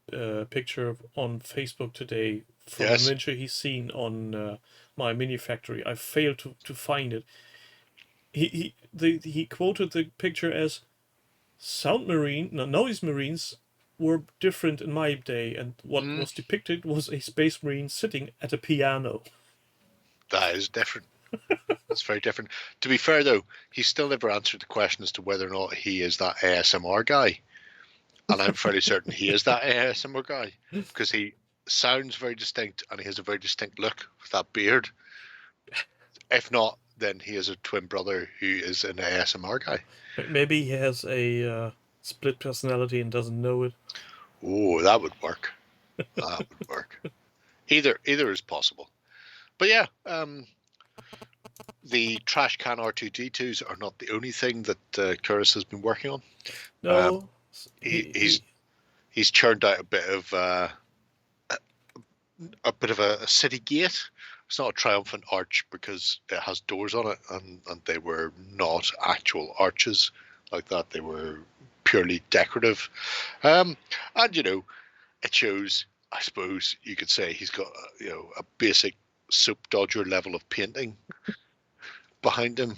picture on Facebook today from a miniature he's seen on my mini factory. I failed to find it. He quoted the picture as noise marines were different in my day, and what was depicted was a space marine sitting at a piano. That is different. That's very different. To be fair, though, he still never answered the question as to whether or not he is that ASMR guy. And I'm fairly certain he is that ASMR guy because he sounds very distinct and he has a very distinct look with that beard. If not, then he is a twin brother who is an ASMR guy. Maybe he has a split personality and doesn't know it. Oh, that would work. That would work. Either is possible. But yeah, the trash can R2D2s are not the only thing that Curtis has been working on. No, He's churned out a bit of a city gate. It's not a triumphant arch because it has doors on it, and they were not actual arches like that. They were purely decorative. And it shows, I suppose you could say, he's got a basic soap dodger level of painting behind him.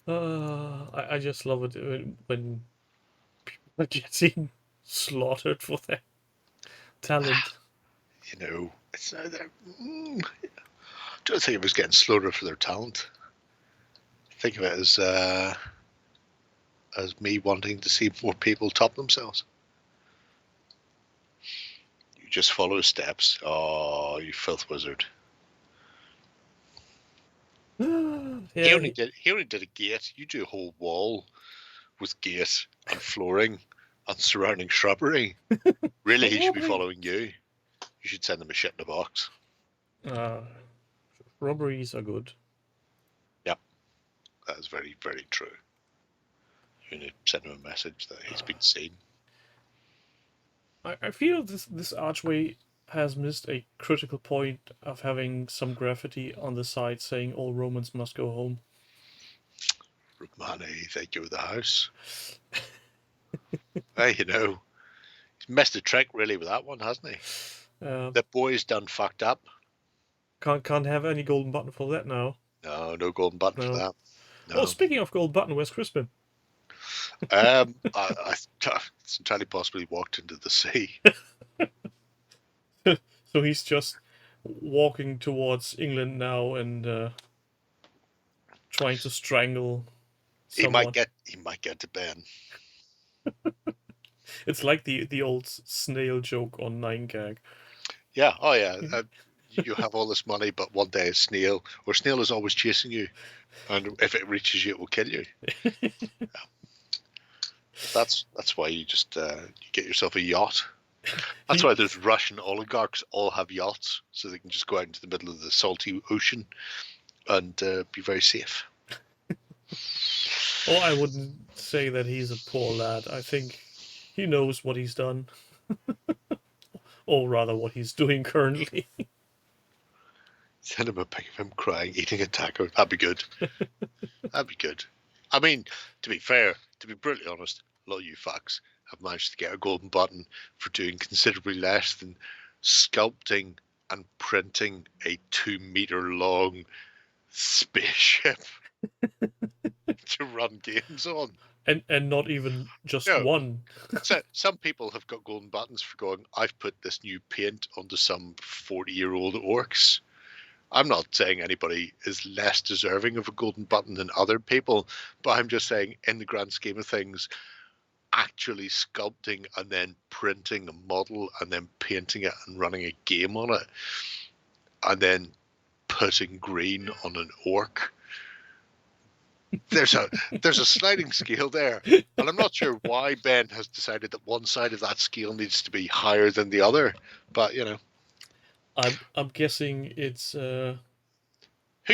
I just love it when people are getting slaughtered for their talent. It's I don't think it was getting slaughtered for their talent. Think of it as me wanting to see more people top themselves. You just follow steps. Oh, you filth wizard. Yeah, He only did a gate. You do a whole wall with gate and flooring and surrounding shrubbery. Really, he should be following you. You should send him a shit in a box. Robberies are good. Yep, that is very, very true. You need to send him a message that he's been seen. I feel this archway has missed a critical point of having some graffiti on the side saying all Romans must go home. Romani, they go to the house. Hey, he's missed a trick really with that one, hasn't he? The boy's done fucked up. Can't have any golden button for that now. No golden button for that. No. Oh, speaking of gold button, where's Crispin? It's entirely possibly walked into the sea. So he's just walking towards England now and trying to strangle someone. He might get to Ben. It's like the old snail joke on 9gag. Yeah. Oh yeah. You have all this money, but one day a snail is always chasing you, and if it reaches you, it will kill you. Yeah. That's why you just you get yourself a yacht. That's why those Russian oligarchs all have yachts, so they can just go out into the middle of the salty ocean and be very safe. Oh, I wouldn't say that he's a poor lad. I think he knows what he's done. Or rather, what he's doing currently. Send him a pic of him crying, eating a taco. That'd be good. That'd be good. I mean, to be fair, to be brutally honest, a lot of you fucks have managed to get a golden button for doing considerably less than sculpting and printing a 2-meter long spaceship to run games on. And not even just one. So some people have got golden buttons for going, I've put this new paint onto some 40-year-old orcs. I'm not saying anybody is less deserving of a golden button than other people, but I'm just saying in the grand scheme of things, actually sculpting and then printing a model and then painting it and running a game on it and then putting green on an orc. There's a sliding scale there, and I'm not sure why Ben has decided that one side of that scale needs to be higher than the other. But I'm guessing it's who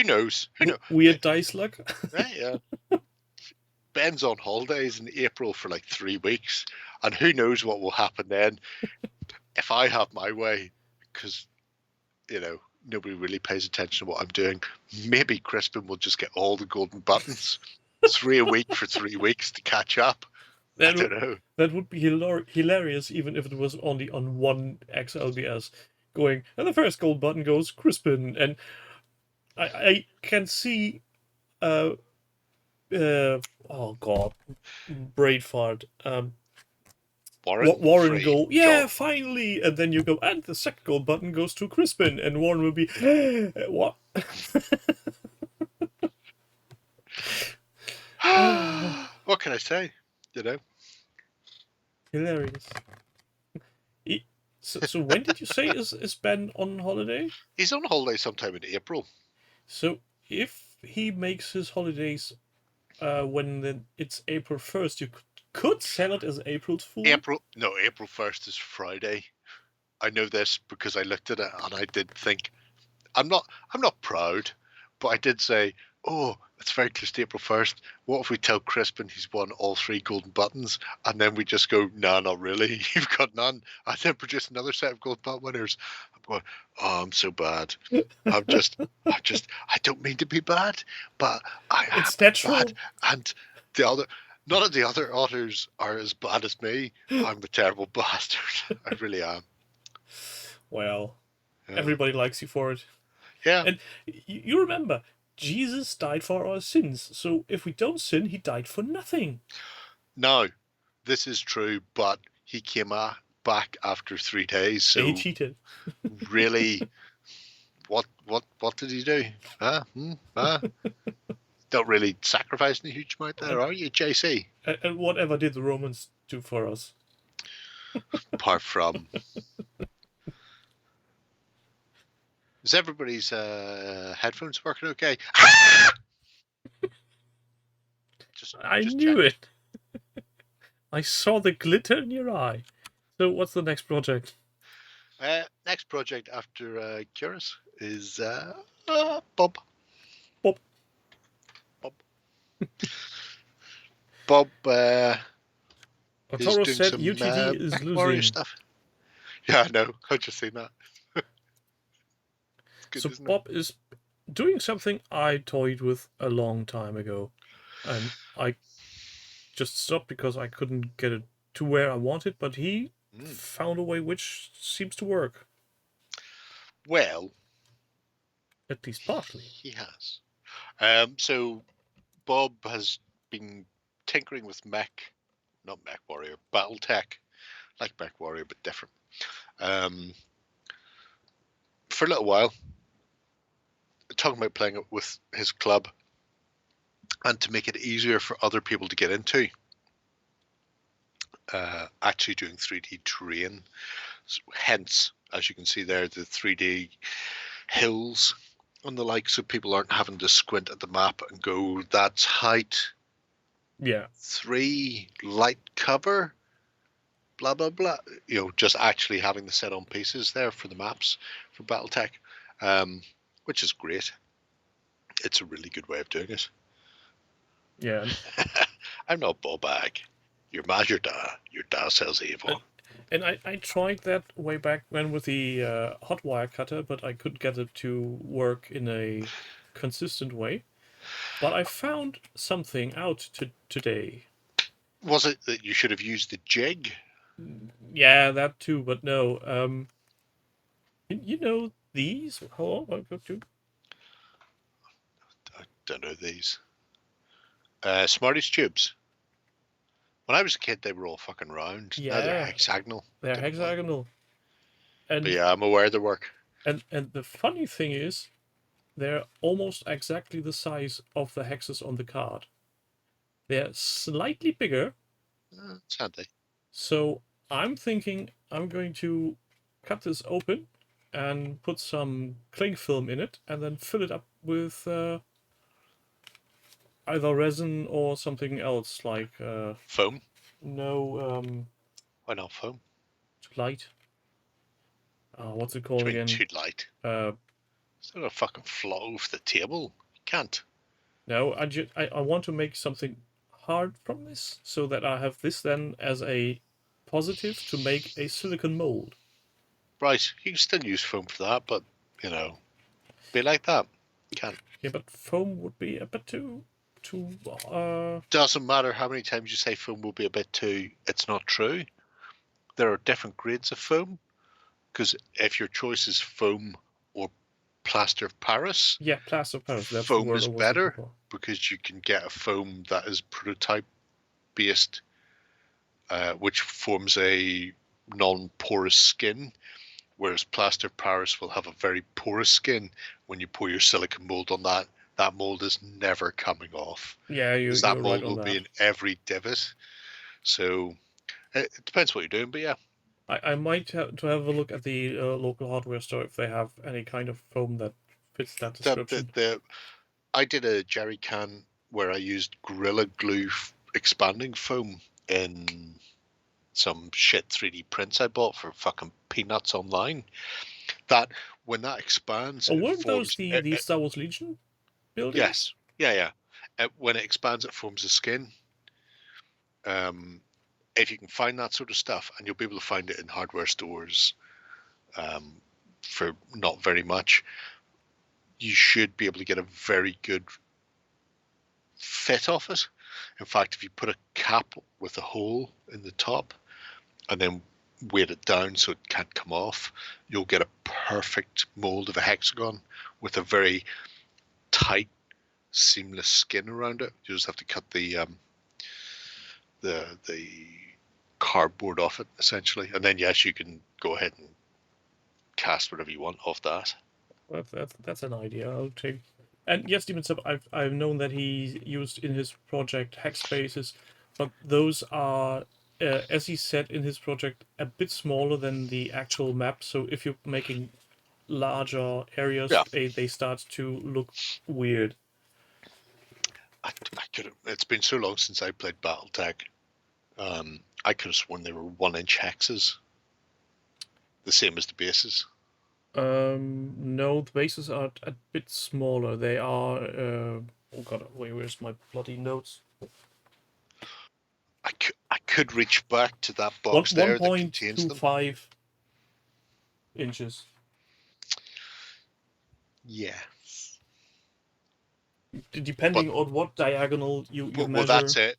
knows? Weird dice luck. Yeah. Ben's on holidays in April for like 3 weeks, and who knows what will happen then if I have my way, because nobody really pays attention to what I'm doing. Maybe Crispin will just get all the golden buttons. 3 a week for 3 weeks to catch up. I don't know. That would be hilarious, even if it was only on one XLBS. Going, and the first gold button goes Crispin, and I can see oh god, brain fart. Warren go, yeah, finally, and then you go, and the second gold button goes to Crispin, and Warren will be, what? What can I say? Hilarious. So when did you say is Ben on holiday? He's on holiday sometime in April. So if he makes his holidays when it's April 1st, you could sell it as April's Fool. April 1st is Friday. I know this because I looked at it and I did think, I'm not proud, but I did say oh, it's very close to April 1st. What if we tell Crispin he's won all 3 golden buttons, and then we just go, nah, not really. You've got none. I then produce another set of golden button winners. I'm going, oh, I'm so bad. I don't mean to be bad, but I am It's natural. bad. And none of the other otters are as bad as me. I'm a terrible bastard. I really am. Well, Yeah. everybody likes you for it. Yeah. And you remember, Jesus died for our sins. So if we don't sin, he died for nothing. No, this is true, but he came back after 3 days. So He cheated. really, what did he do? Don't really sacrifice a huge amount there, are you, JC? And whatever did the Romans do for us? Apart from, is everybody's headphones working okay? I knew it. I saw the glitter in your eye. So what's the next project? Next project after Curious is Bob. Bob is Otoro doing said some UTD is MechWarrior losing. stuff. Yeah, I know. I've just seen that. Good, So isn't it? Bob is doing something I toyed with a long time ago. And I just stopped because I couldn't get it to where I wanted, but he found a way which seems to work. Well, At least partly. he has. So Bob has been tinkering with not MechWarrior, BattleTech, like MechWarrior but different, for a little while, talking about playing it with his club and to make it easier for other people to get into, actually doing 3D terrain. So, hence, as you can see there, the 3D hills and the like, so people aren't having to squint at the map and go, that's height Yeah. 3, light cover, blah blah blah. You know, just actually having the set on pieces there for the maps for BattleTech, which is great. It's a really good way of doing it. Yeah. I'm not ball bag. Your ma's your da. Your da sells evil. And I tried that way back when with the hot wire cutter, but I couldn't get it to work in a consistent way. But I found something out today. Was it that you should have used the jig? Yeah, that too, but no. You know these? Hold on, I'll go to. I don't know these. Smarties tubes. When I was a kid, they were all fucking round. Now they're Yeah. hexagonal. They're Don't know. hexagonal. And But yeah, I'm aware of their work. and the funny thing is, they're almost exactly the size of the hexes on the card. They're slightly bigger. It's handy. So I'm thinking I'm going to cut this open and put some cling film in it and then fill it up with either resin or something else like Foam? why not foam? Light. What's it called again? Too light. It's not a fucking flow off the table. You can't. No, I want to make something hard from this so that I have this then as a positive to make a silicon mold. Right, you can still use foam for that, but, you know, be like that. You can't. Yeah, but foam would be a bit too Doesn't matter how many times you say foam will be a bit too, it's not true. There are different grades of foam, because if your choice is foam or plaster of Paris, yeah, plaster of Paris. That's the foam word is I was better looking for. because you can get a foam that is prototype based, which forms a non-porous skin, whereas plaster of Paris will have a very porous skin. When you pour your silicon mold on that, that mold is never coming off. Yeah, you're Because that right mold on will that. be in every divot. So it depends what you're doing, but yeah. I might have to have a look at the local hardware store if they have any kind of foam that fits that description. I did a jerry can where I used Gorilla Glue expanding foam in some shit 3D prints I bought for fucking peanuts online. That when that expands, Oh, it weren't those forms- the Star Wars Legion buildings? yes, Yeah. When it expands, it forms a skin. If you can find that sort of stuff, and you'll be able to find it in hardware stores for not very much, you should be able to get a very good fit off it. In fact, if you put a cap with a hole in the top and then weight it down so it can't come off, you'll get a perfect mold of a hexagon with a very tight, seamless skin around it. You just have to cut the cardboard off it, essentially, and then yes, you can go ahead and cast whatever you want off that. Well, that's an idea. I'll take. And yes, Demon Sub, I've known that he used in his project hex spaces, but those are, as he said in his project, a bit smaller than the actual map. So if you're making larger areas, Yeah. they start to look weird. I could have. It's been so long since I played BattleTech. I could have sworn they were 1-inch hexes, the same as the bases. No, the bases are a bit smaller. They are. Oh god, where's my bloody notes? I could reach back to that box there that contains them. 1.25 inches. Yeah. Depending on what diagonal you measure. Well, that's it.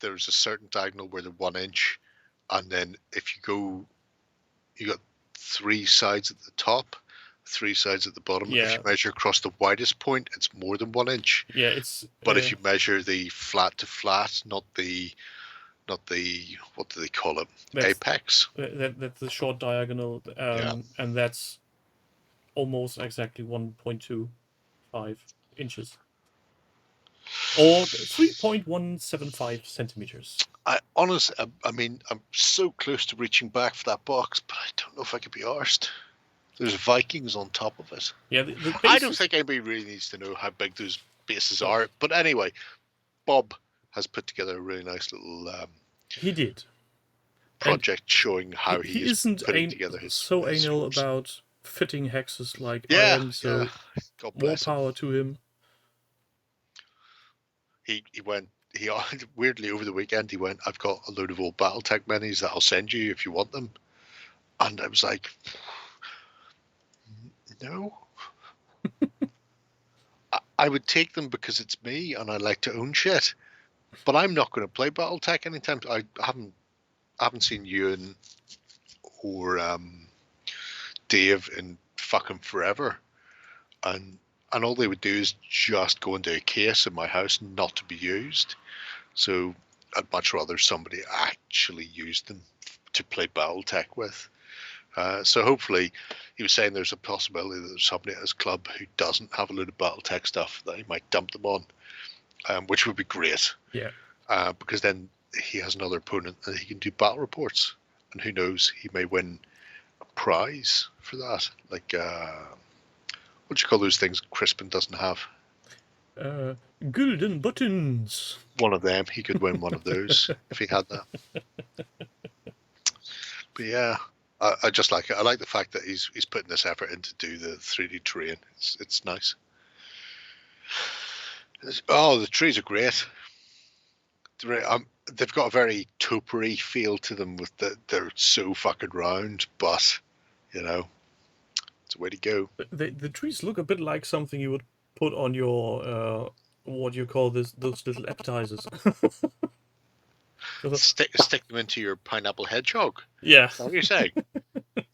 There's a certain diagonal where they're 1 inch, and then if you got 3 sides at the top, 3 sides at the bottom. Yeah. If you measure across the widest point, it's more than 1 inch. Yeah, it's. But if you measure the flat to flat, not the what do they call it? Apex. That's the short diagonal, and that's almost exactly 1.25 inches. Or 3.175 centimeters. I mean, I'm so close to reaching back for that box, but I don't know if I could be arsed. There's Vikings on top of it. Yeah, the bases... I don't think anybody really needs to know how big those bases are. But anyway, Bob has put together a really nice little he did project showing how he isn't putting together his so his anal scores. about fitting hexes like I Yeah, am, so God more bless him. power to him. He weirdly over the weekend he went, I've got a load of old BattleTech minis that I'll send you if you want them. And I was like, no. I would take them because it's me and I like to own shit. But I'm not going to play BattleTech anytime. I haven't seen Ewan or Dave in fucking forever. And all they would do is just go into a case in my house not to be used. So I'd much rather somebody actually use them to play BattleTech with. So hopefully, he was saying there's a possibility that there's somebody at his club who doesn't have a load of BattleTech stuff that he might dump them on, which would be great. Yeah. Because then he has another opponent and he can do battle reports. And who knows, he may win a prize for that. Like, what do you call those things Crispin doesn't have? Golden buttons. One of them. He could win one of those if he had that. But yeah, I just like it. I like the fact that he's putting this effort in to do the 3D terrain. It's nice. Oh, the trees are great. They've got a very topiary feel to them. They're so fucking round, but you know, it's a way to go. The trees look a bit like something you would put on your what do you call those little appetizers. Stick them into your pineapple hedgehog. Yeah. Is that what you're saying?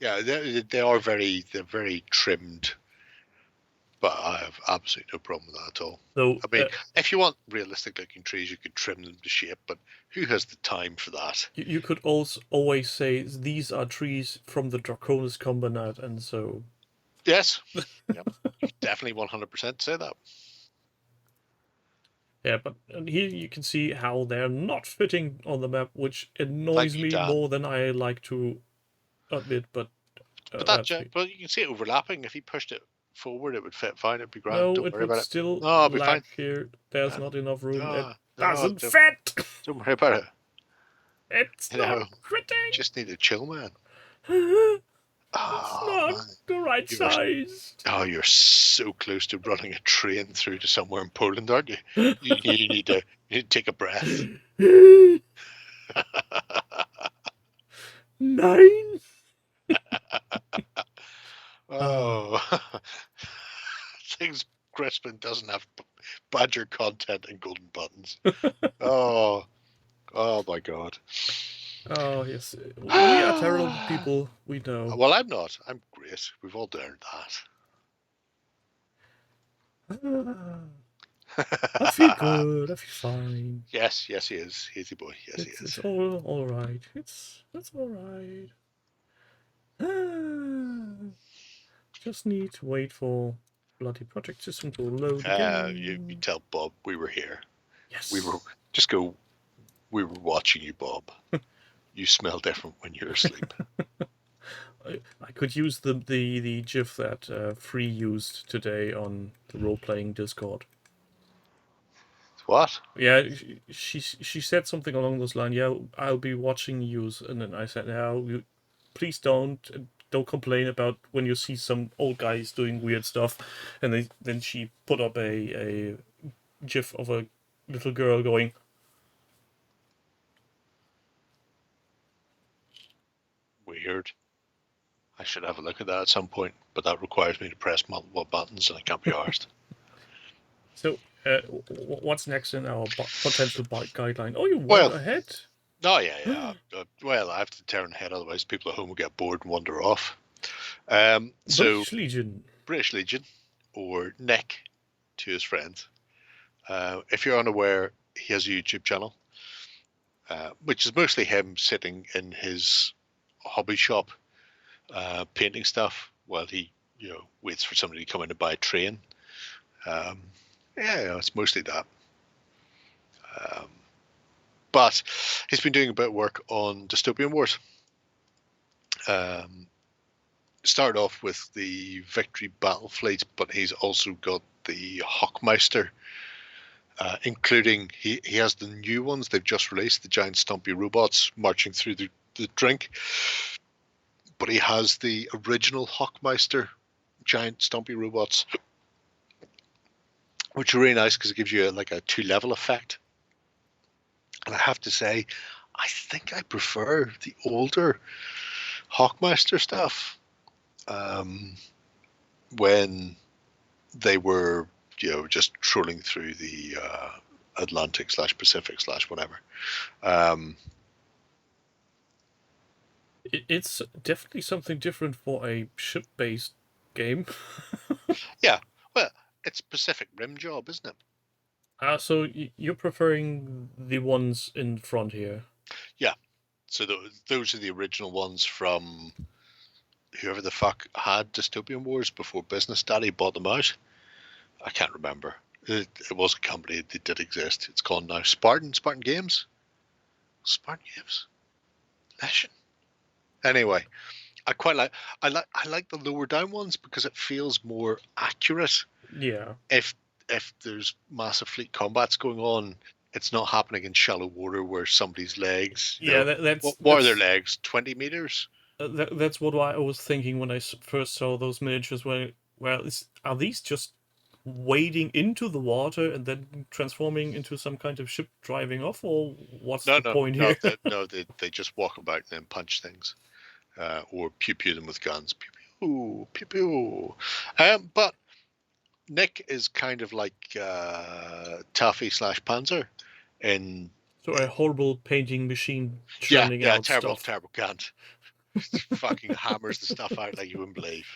Yeah, they're very trimmed, but I have absolutely no problem with that at all. So, I mean, if you want realistic looking trees, you could trim them to shape, but who has the time for that? You could also always say these are trees from the Draconis Combinat, and so. Yes, yep. Definitely 100% say that. Yeah, but here you can see how they're not fitting on the map, which annoys me more than I like to admit. But you can see it overlapping. If you pushed it forward, it would fit fine. It'd be grand. No, Don't it worry about would it. still it'll be lack fine. here. There's not enough room. No, it doesn't don't- fit. Don't worry about it. It's You know, not fitting. Just need to chill, man. It's not man. the right You're- size. Oh, you're so close to running a train through to somewhere in Poland, aren't you? You need to take a breath. 9. Oh, things Crispin doesn't have badger content and golden buttons. Oh my God. Oh yes, we are terrible people. We know. Well, I'm not. I'm great. We've all learned I feel that. good. I feel fine. Yes, he is. He's a boy. Yes, he is. It's all right. It's all right. Just need to wait for bloody project system to load again. You tell Bob we were here. Yes. We were watching you, Bob. You smell different when you're asleep. I could use the GIF that Free used today on the role-playing Discord. What? Yeah, she said something along those lines. Yeah, I'll be watching you, and then I said, "Now, please don't complain about when you see some old guys doing weird stuff." And then she put up a GIF of a little girl going. Weird. I should have a look at that at some point, but that requires me to press multiple buttons, and I can't be arsed. So, what's next in our potential guideline? Oh, you Well, went ahead. Oh, yeah. Well, I have to turn ahead, otherwise people at home will get bored and wander off. So, British Legion, or Nick, to his friends. If you're unaware, he has a YouTube channel, which is mostly him sitting in his hobby shop, painting stuff while he, waits for somebody to come in to buy a train. It's mostly that. But he's been doing a bit of work on Dystopian Wars. Started off with the Victory Battle Fleet, but he's also got the Hawkmeister, including he has the new ones they've just released, the giant stumpy robots marching through the drink. But he has the original Hawkmeister giant stumpy robots, which are really nice because it gives you a 2-level effect. And I have to say, I think I prefer the older Hawkmeister stuff when they were, just trolling through the Atlantic/Pacific/ whatever. It's definitely something different for a ship-based game. Yeah, well, it's Pacific Rim job, isn't it? So you're preferring the ones in front here? Yeah. So those are the original ones from whoever the fuck had Dystopian Wars before Business Daddy bought them out. I can't remember. It was a company that did exist. It's called now Spartan Games. Spartan Games. Lesson. Anyway, I like the lower down ones because it feels more accurate. Yeah. If there's massive fleet combats going on, it's not happening in shallow water where somebody's legs. What are their legs? 20 meters. That's what I was thinking when I first saw those miniatures. Are these just wading into the water and then transforming into some kind of ship driving off, or what's the point here? They just walk about and then punch things, or pew them with guns. Pew pew. But Nick is kind of like Taffy/Panzer in. So a horrible painting machine churning out terrible can't. Fucking hammers the stuff out like you wouldn't believe.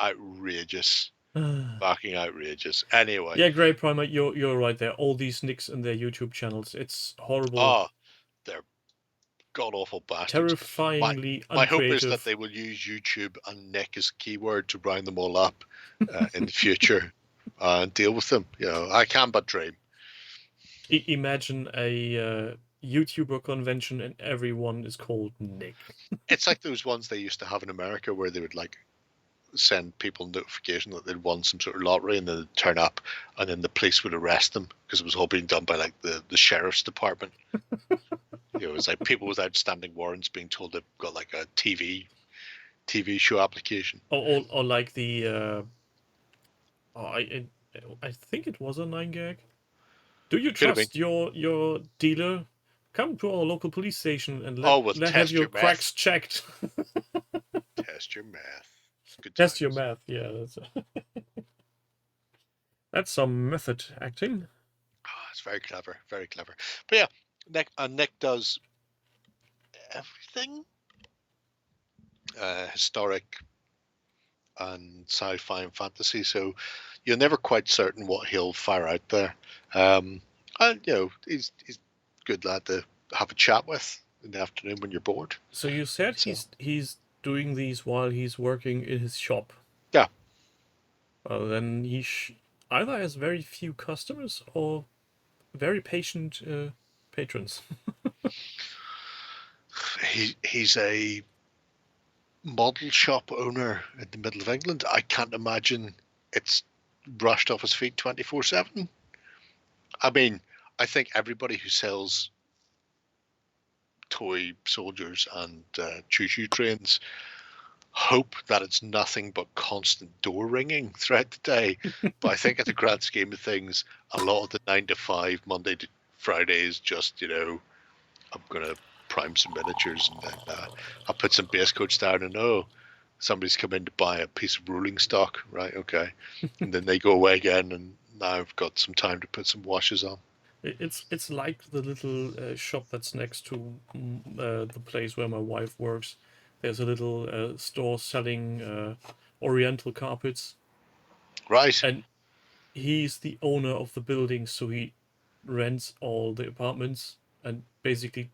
Outrageous. Fucking outrageous. Anyway. Yeah, Grey Primer, you're right there. All these Nicks and their YouTube channels, it's horrible. Oh, they're god awful bastards. Terrifyingly my hope is uncreative. that they will use YouTube and Nick as a keyword to round them all up in the future and deal with them. I can but dream. Imagine a YouTuber convention and everyone is called Nick. It's like those ones they used to have in America where they would send people notification that they'd won some sort of lottery, and then they'd turn up and then the police would arrest them because it was all being done by the sheriff's department. It was like people with outstanding warrants being told they've got a TV TV show application. Or like the I think it was a 9 gag. Do you Could have been. trust your dealer? Come to our local police station and Oh, we'll let have test your your math. cracks checked. Test your math. Good Test your times. math. Yeah, that's some method acting. Oh, it's very clever, very clever. But yeah, Nick does everything. Historic and sci-fi and fantasy, so you're never quite certain what he'll fire out there. And he's a good lad to have a chat with in the afternoon when you're bored. So you said So- he's doing these while he's working in his shop. Yeah. Well, then he either has very few customers or very patient patrons. He's a model shop owner in the middle of England. I can't imagine it's rushed off his feet 24/7. I mean, I think everybody who sells toy soldiers and choo-choo trains hope that it's nothing but constant door ringing throughout the day. But I think at the grand scheme of things, a lot of the 9 to 5, Monday to Friday is just, I'm going to prime some miniatures and then I'll put some base coats down and somebody's come in to buy a piece of ruling stock, right? Okay. And then they go away again and now I've got some time to put some washes on. It's like the little shop that's next to the place where my wife works. There's a little store selling Oriental carpets. Right. And he's the owner of the building, so he rents all the apartments and basically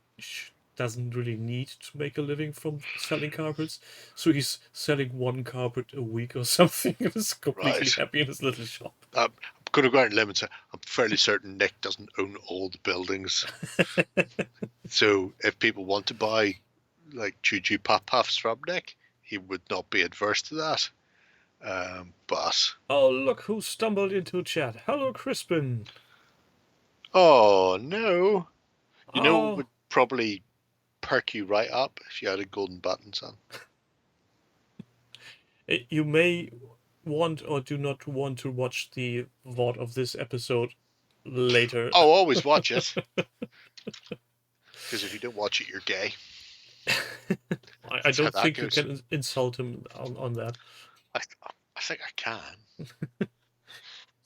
doesn't really need to make a living from selling carpets. So he's selling one carpet a week or something and is completely happy in his little shop. I'm going to go out and limit it. I'm fairly certain Nick doesn't own all the buildings. So if people want to buy like choo-choo pop-puffs from Nick, he would not be adverse to that. But oh, look who stumbled into chat. Hello, Crispin. Oh no! You know it would probably perk you right up if you had a golden button, son. You may want or do not want to watch the VOD of this episode later. Oh, always watch it. Because if you don't watch it, you're gay. I don't think you can insult him on that. I think I can.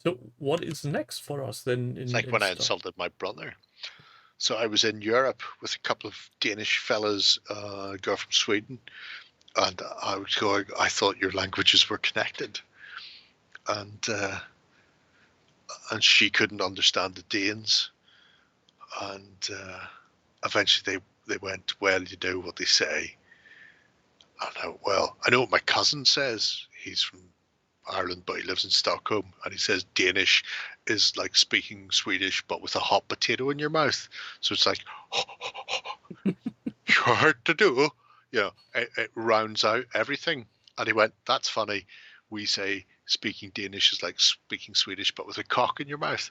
So what is next for us then? It's like when I insulted my brother. So I was in Europe with a couple of Danish fellas, a girl from Sweden, and I was going, I thought your languages were connected. And she couldn't understand the Danes. And eventually they went, well, you know what they say. I know what my cousin says. He's from Ireland, but he lives in Stockholm, and he says Danish is like speaking Swedish, but with a hot potato in your mouth. So it's like, you're hard to do. It rounds out everything. And he went, that's funny. We say speaking Danish is like speaking Swedish, but with a cock in your mouth.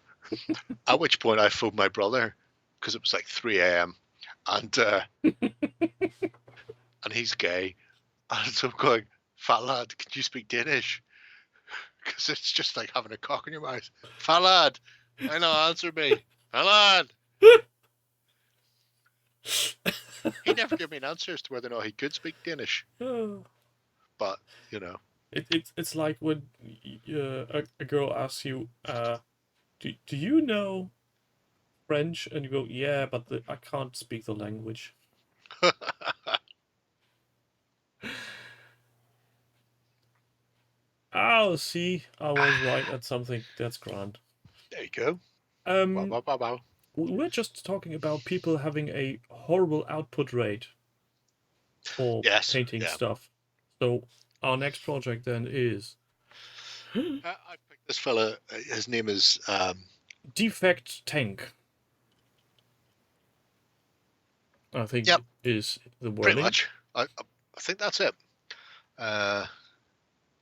At which point I phoned my brother, because it was like 3 a.m. And and he's gay. And so I'm going, fat lad, can you speak Danish? Because it's just like having a cock in your mouth. Fat lad, I know, answer me. Fat lad. He never gave me an answer as to whether or not he could speak Danish. But, It's like when a girl asks you, do you know French? And you go, yeah, but I can't speak the language. Oh, see, I was right at something. That's grand. There you go. Wow. We're just talking about people having a horrible output rate for painting stuff. So our next project then is... I picked this fella. His name is... Defect Tank. I think is the wording. Pretty much. I think that's it.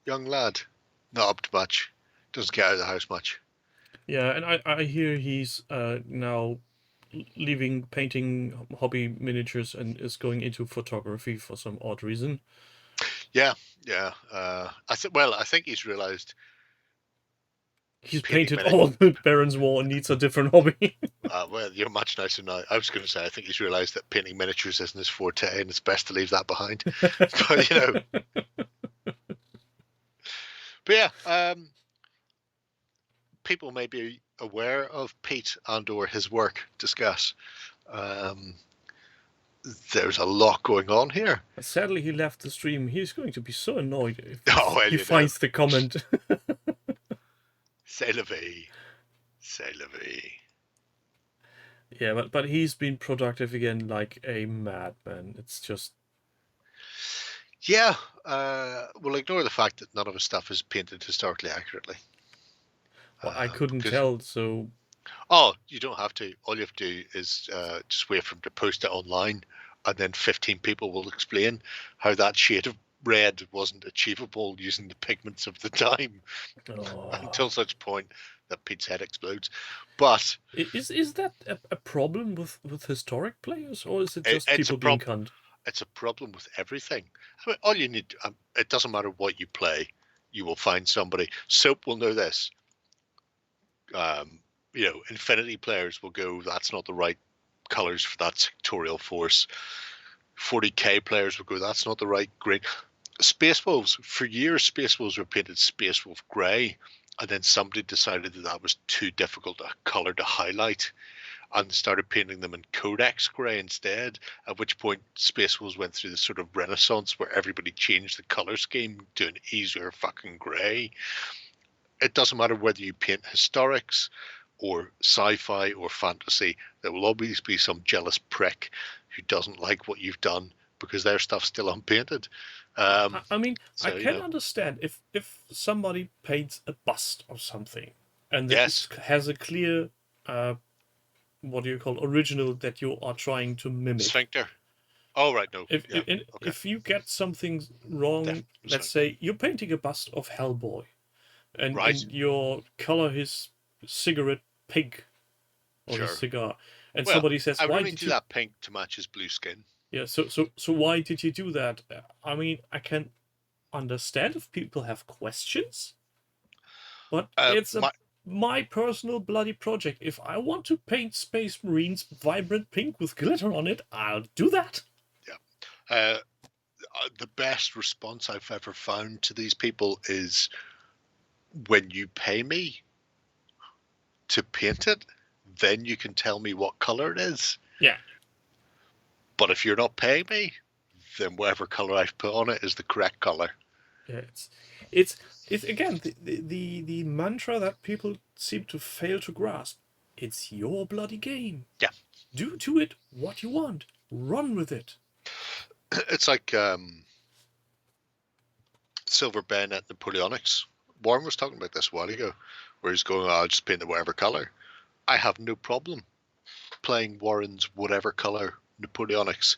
Young lad. Not up to much. Doesn't get out of the house much. Yeah, and I hear he's now leaving painting hobby miniatures and is going into photography for some odd reason. Yeah. I think he's realised He's painting painted all of the Baron's Wall and needs a different hobby. well, you're much nicer now. I was going to say, I think he's realised that painting miniatures isn't his forte, and it's best to leave that behind. But yeah, people may be aware of Pete and/or his work. Discuss. There's a lot going on here. Sadly, he left the stream. He's going to be so annoyed if Well, he finds the comment. C'est la vie. C'est la vie. Yeah, but he's been productive again like a madman. It's just... Yeah, we'll ignore the fact that none of his stuff is painted historically accurately. Well, I couldn't tell, so... Oh, you don't have to. All you have to do is just wait for him to post it online, and then 15 people will explain how that shade of red wasn't achievable using the pigments of the time until such point that Pete's head explodes. But is that a problem with historic players, or is it just people being cunned? It's a problem with everything. I mean, all you need, it doesn't matter what you play, you will find somebody. Soap will know this. Infinity players will go, that's not the right colors for that sectorial force. 40k players will go, that's not the right green. Space Wolves, for years, Space Wolves were painted Space Wolf grey, and then somebody decided that was too difficult a colour to highlight and started painting them in Codex grey instead, at which point Space Wolves went through this sort of renaissance where everybody changed the colour scheme to an easier fucking grey. It doesn't matter whether you paint historics or sci-fi or fantasy, there will always be some jealous prick who doesn't like what you've done because their stuff's still unpainted. I can understand if somebody paints a bust of something and it has a clear original that you are trying to mimic. Sphincter. Oh, right, no. If you get something wrong, let's say you're painting a bust of Hellboy, and your color his cigarette pink, or his cigar, and somebody says, "Why did you do that pink to match his blue skin?" Yeah, so why did you do that? I mean, I can understand if people have questions, but it's my personal bloody project. If I want to paint Space Marines vibrant pink with glitter on it, I'll do that. Yeah. The best response I've ever found to these people is when you pay me to paint it, then you can tell me what color it is. Yeah. But if you're not paying me, then whatever color I've put on it is the correct color. Yeah, it's again the mantra that people seem to fail to grasp. It's your bloody game. Yeah. Do to it what you want. Run with it. It's like Silver Bayonet Napoleonics. Warren was talking about this a while ago, where he's going, I'll just paint it whatever color. I have no problem playing Warren's whatever color Napoleonics.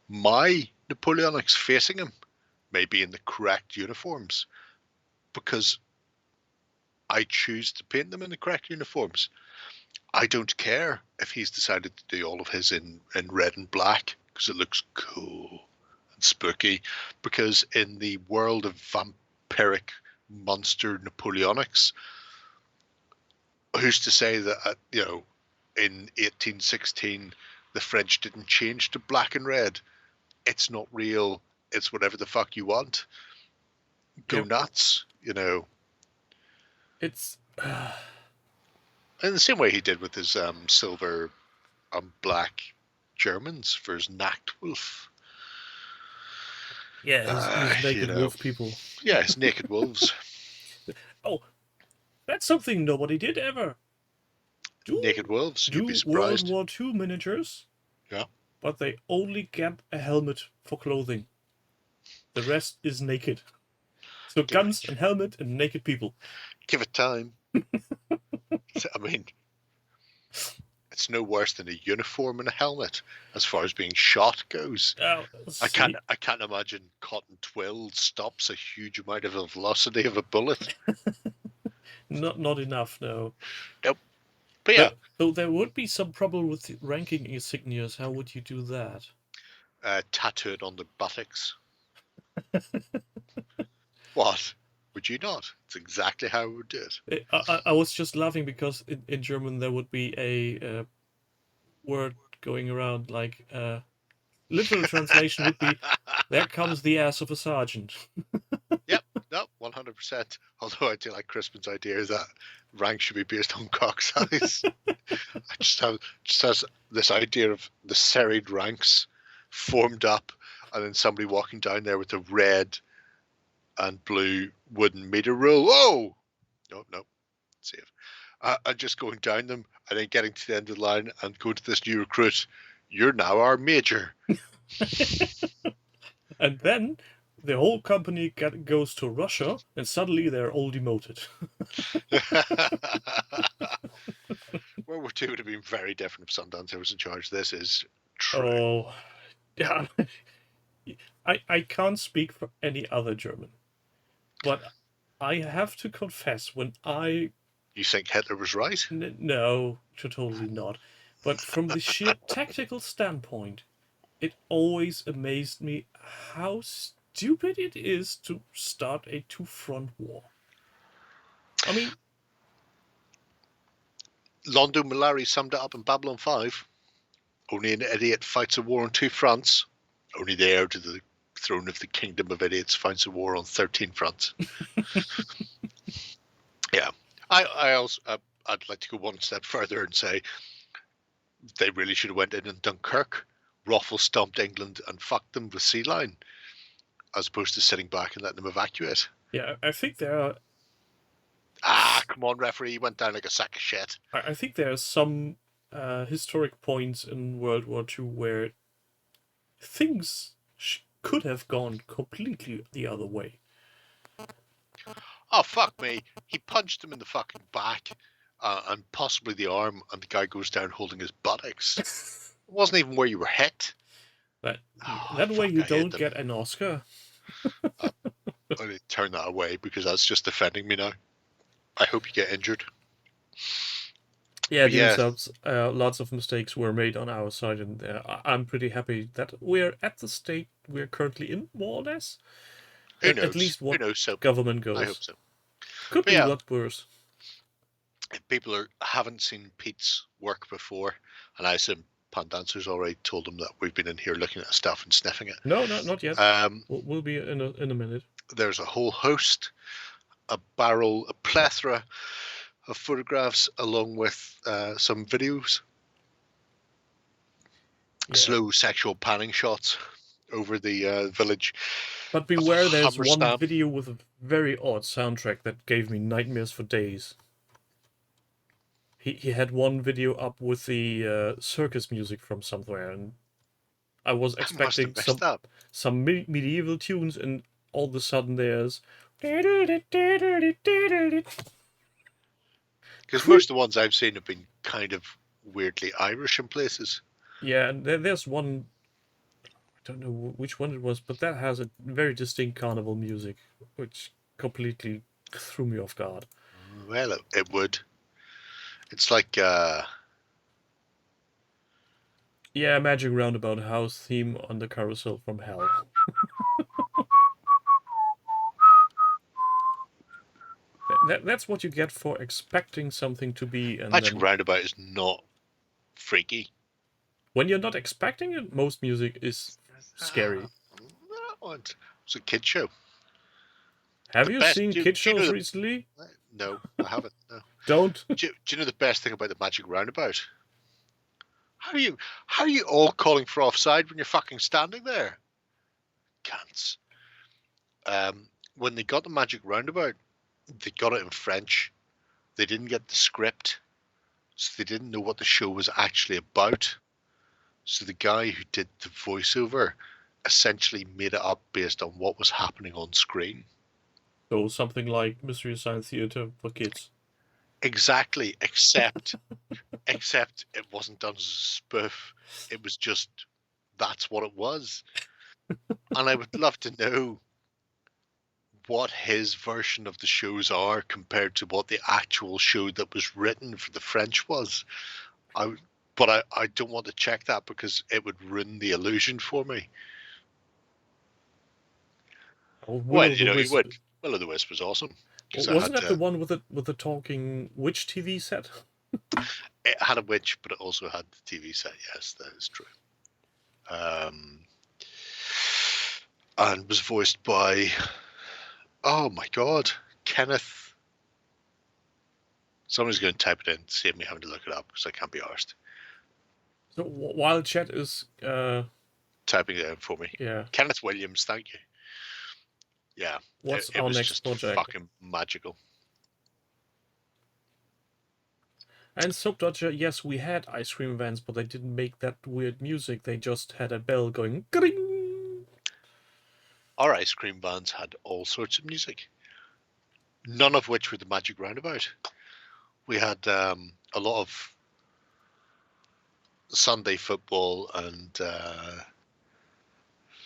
My Napoleonics facing him may be in the correct uniforms because I choose to paint them in the correct uniforms. I don't care if he's decided to do all of his in red and black because it looks cool and spooky, because in the world of vampiric monster Napoleonics, who's to say that in 1816 the French didn't change to black and red? It's not real. It's whatever the fuck you want. Go nuts, It's in the same way he did with his silver and black Germans for his Nachtwolf. Yeah, his naked wolf people. Yeah, his naked wolves. Oh, that's something nobody did ever. Naked wolves. You'd be surprised. World War II miniatures. Yeah. But they only get a helmet for clothing. The rest is naked. So guns and helmet and naked people. Give it time. I mean, it's no worse than a uniform and a helmet as far as being shot goes. I can't imagine cotton twill stops a huge amount of the velocity of a bullet. Not enough, no. Nope. But yeah. Though there would be some problem with the ranking insignias. How would you do that? Tattooed on the buttocks. What? Would you not? It's exactly how I would do it. I was just laughing because in German there would be a word going around like literal translation would be "There comes the ass of a sergeant." Yep, no, 100%. Although I do like Crispin's idea that rank should be based on cock size. I just has this idea of the serried ranks formed up, and then somebody walking down there with a red and blue wooden meter rule. Whoa! No, safe. And just going down them, and then getting to the end of the line and going to this new recruit. You're now our major. And then the whole company goes to Russia, and suddenly they're all demoted. World War II would have been very different if Sundance was in charge. This is true. Oh, yeah. I can't speak for any other German, but I have to confess when You think Hitler was right? no, totally not. But from the sheer tactical standpoint, it always amazed me how stupid it is to start a two-front war. I mean, Londo Malari summed it up in Babylon 5. Only an idiot fights a war on two fronts. Only the heir to the throne of the kingdom of idiots fights a war on 13 fronts. Yeah. I also, I'd like to go one step further and say they really should have went in Dunkirk, Raffle stomped England and fucked them with Sea Line, as opposed to sitting back and letting them evacuate. yeah, I think there are. Come on, referee, you went down like a sack of shit. I think there are some historic points in World War II where things could have gone completely the other way. Oh, fuck me. He punched him in the fucking back and possibly the arm, and the guy goes down holding his buttocks. It wasn't even where you were hit. That Fuck, way you I hate don't them. get an Oscar. I need to turn that away because that's just offending me now. I hope you get injured. Yeah, But yeah. themselves, lots of mistakes were made on our side, and I'm pretty happy that we're at the state we're currently in, more or less. Who knows? At least what Who knows? So government goes. I hope so. Could But be yeah. a lot worse. If people haven't seen Pete's work before, and I assume Pandancer's already told them that we've been in here looking at stuff and sniffing it. No, not yet. We'll be in a minute. There's a whole host, a plethora of photographs along with some videos. Yeah. Slow sexual panning shots over the village. But beware, there's Hammer one stamp. video with a very odd soundtrack that gave me nightmares for days. He had one video up with the circus music from somewhere, and I was expecting some medieval tunes, and all of a sudden there's... Because most of the ones I've seen have been kind of weirdly Irish in places. Yeah, and there's one... I don't know which one it was, but that has a very distinct carnival music, which completely threw me off guard. Well, it would. It's like... Yeah, Magic Roundabout House theme on the Carousel from Hell. That's what you get for expecting something to be... And Magic then, Roundabout is not freaky. when you're not expecting it, most music is scary. It's a kid show. Have The you best- seen do- kid do you know shows the- recently? No, I haven't. No. Don't. Do you know the best thing about the Magic Roundabout? How are you all calling for offside when you're fucking standing there? Cunts. When they got the Magic Roundabout, they got it in French. They didn't get the script, so they didn't know what the show was actually about. So the guy who did the voiceover essentially made it up based on what was happening on screen. So something like Mystery Science Theater for kids. Exactly, except it wasn't done as a spoof. It was just, that's what it was. And I would love to know what his version of the shows are compared to what the actual show that was written for the French was. But I don't want to check that because it would ruin the illusion for me. Oh, Well, the you Wisp. would. Will o' the Wisp was awesome. 'Cause Wasn't that the one with the talking witch TV set? It had a witch, but it also had the TV set. Yes, that is true. And was voiced by, oh my god, Kenneth. Somebody's going to type it in, save me having to look it up because I can't be arsed. So while chat is Typing it in for me. yeah. Kenneth Williams, thank you. Yeah. What's it our was next just project? fucking magical. And Soap Dodger, yes, we had ice cream events, but they didn't make that weird music. They just had a bell going gring. Our ice cream bands had all sorts of music, none of which were the Magic Roundabout. We had a lot of Sunday football and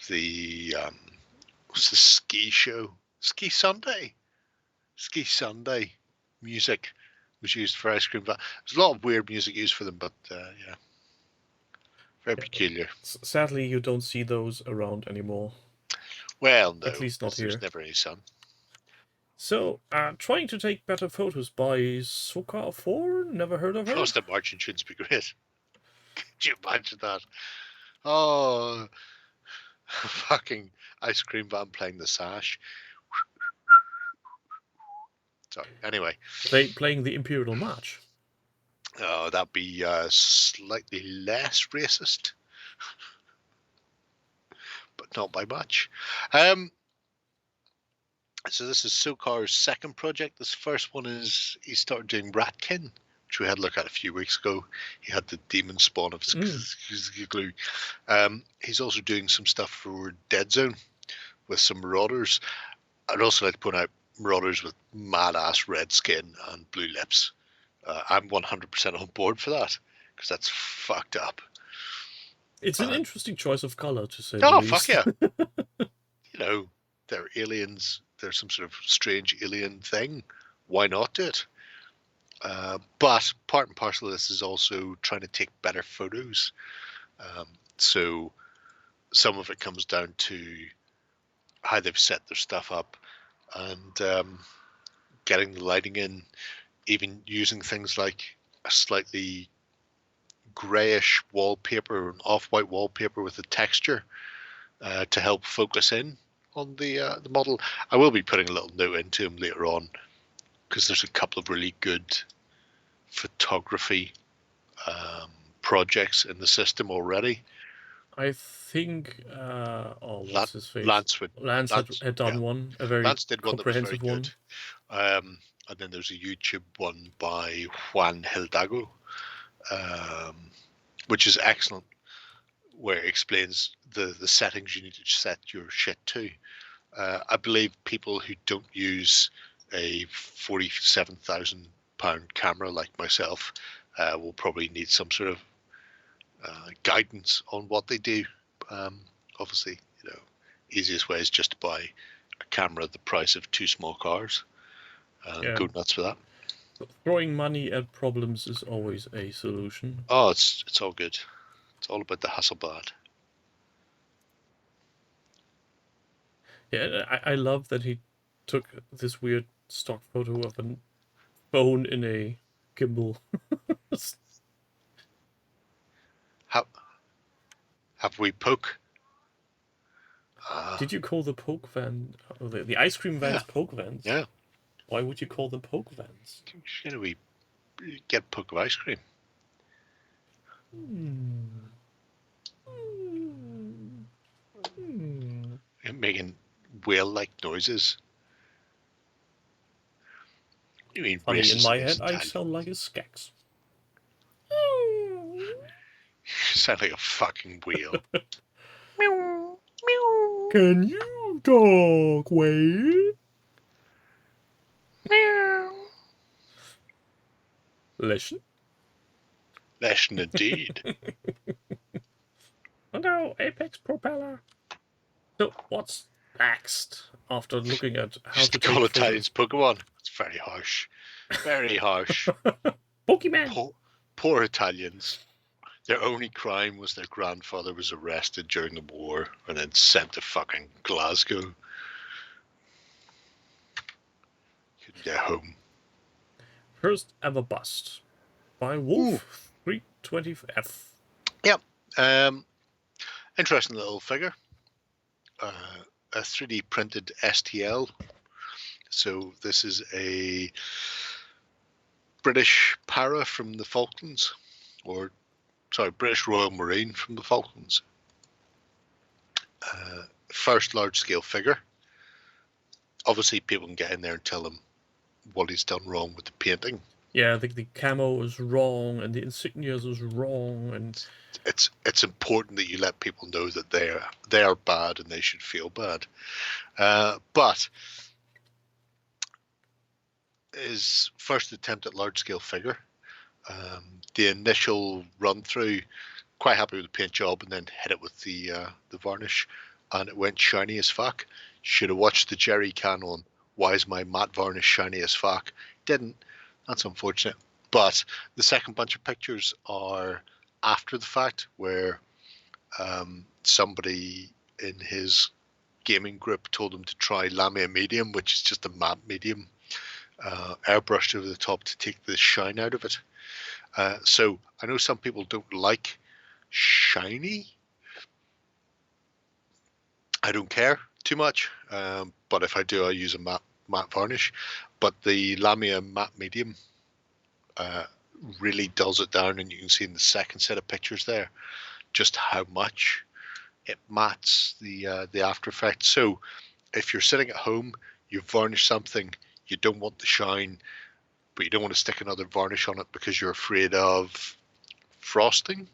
the what's the ski show? Ski Sunday music was used for ice cream. There's a lot of weird music used for them, but yeah, very peculiar. Sadly, you don't see those around anymore. Well, no, at least not here. There's never any sun. So, trying to take better photos by Soka4. Never heard of her. Constant marching tunes be great. Could you imagine that? Oh, fucking ice cream van playing the sash. Sorry. Anyway, they playing the Imperial March. Oh, that'd be slightly less racist, but not by much. So this is Sokar's second project. This first one is he started doing Ratkin, which we had a look at a few weeks ago. He had the demon spawn of glue. He's also doing some stuff for Dead Zone with some Marauders. I'd also like to point out Marauders with mad ass red skin and blue lips. I'm 100% on board for that because that's fucked up. It's an interesting choice of color, to say the least. Fuck yeah. You know, they're aliens. They're some sort of strange alien thing. Why not do it? But part and parcel of this is also trying to take better photos. So some of it comes down to how they've set their stuff up and getting the lighting in, even using things like a slightly grayish wallpaper, an off-white wallpaper with a texture to help focus in on the model. I will be putting a little note into him later on because there's a couple of really good photography projects in the system already. I think what's his face? Lance had done one, a very Lance did one that was very comprehensive one. Good. And then there's a YouTube one by Juan Hildago, which is excellent, where it explains the settings you need to set your shit to. I believe people who don't use a £47,000 camera like myself will probably need some sort of guidance on what they do. Obviously, easiest way is just to buy a camera at the price of 2 small cars and go nuts for that. Throwing money at problems is always a solution. Oh, it's all good. It's all about the Hasselblad. Yeah, I love that he took this weird stock photo of a phone in a gimbal. Have we poke? Did you call the poke van, the ice cream vans poke vans? Yeah. Why would you call them poke vans? Should we get a poke of ice cream? Making whale-like noises. You mean Funny, in my head, Italian. I sound like a Skax. You sound like a fucking whale. Meow, meow. Can you talk, Wade? Meow. Listen. Listen indeed. Oh no, Apex propeller. So, what's next? After looking at how to call take Italians Pokemon. It's very harsh. Very harsh. Pokemon. Poor Italians. Their only crime was their grandfather was arrested during the war and then sent to fucking Glasgow. Yeah, home. First ever bust by Ooh. Wolf 320F. Yeah. Interesting little figure. A 3D printed STL. So this is a British para from the Falklands, or sorry, British Royal Marine from the Falklands. First large-scale figure. Obviously, people can get in there and tell him what he's done wrong with the painting. Yeah, the camo is wrong, and the insignias is wrong, and it's important that you let people know that they are bad and they should feel bad. But his first attempt at large-scale figure, the initial run-through, quite happy with the paint job, and then hit it with the varnish, and it went shiny as fuck. Should have watched the Jerry can on Why is my matte varnish shiny as fuck? Didn't. That's unfortunate. But the second bunch of pictures are after the fact, where somebody in his gaming group told him to try Lamia Medium, which is just a matte medium, airbrushed over the top to take the shine out of it. So I know some people don't like shiny. I don't care too much, but if I do, I use a matte varnish. But the Lamia matte medium really dulls it down, and you can see in the second set of pictures there just how much it mattes the after effects. So if you're sitting at home, you varnish something, you don't want the shine, but you don't want to stick another varnish on it because you're afraid of frosting,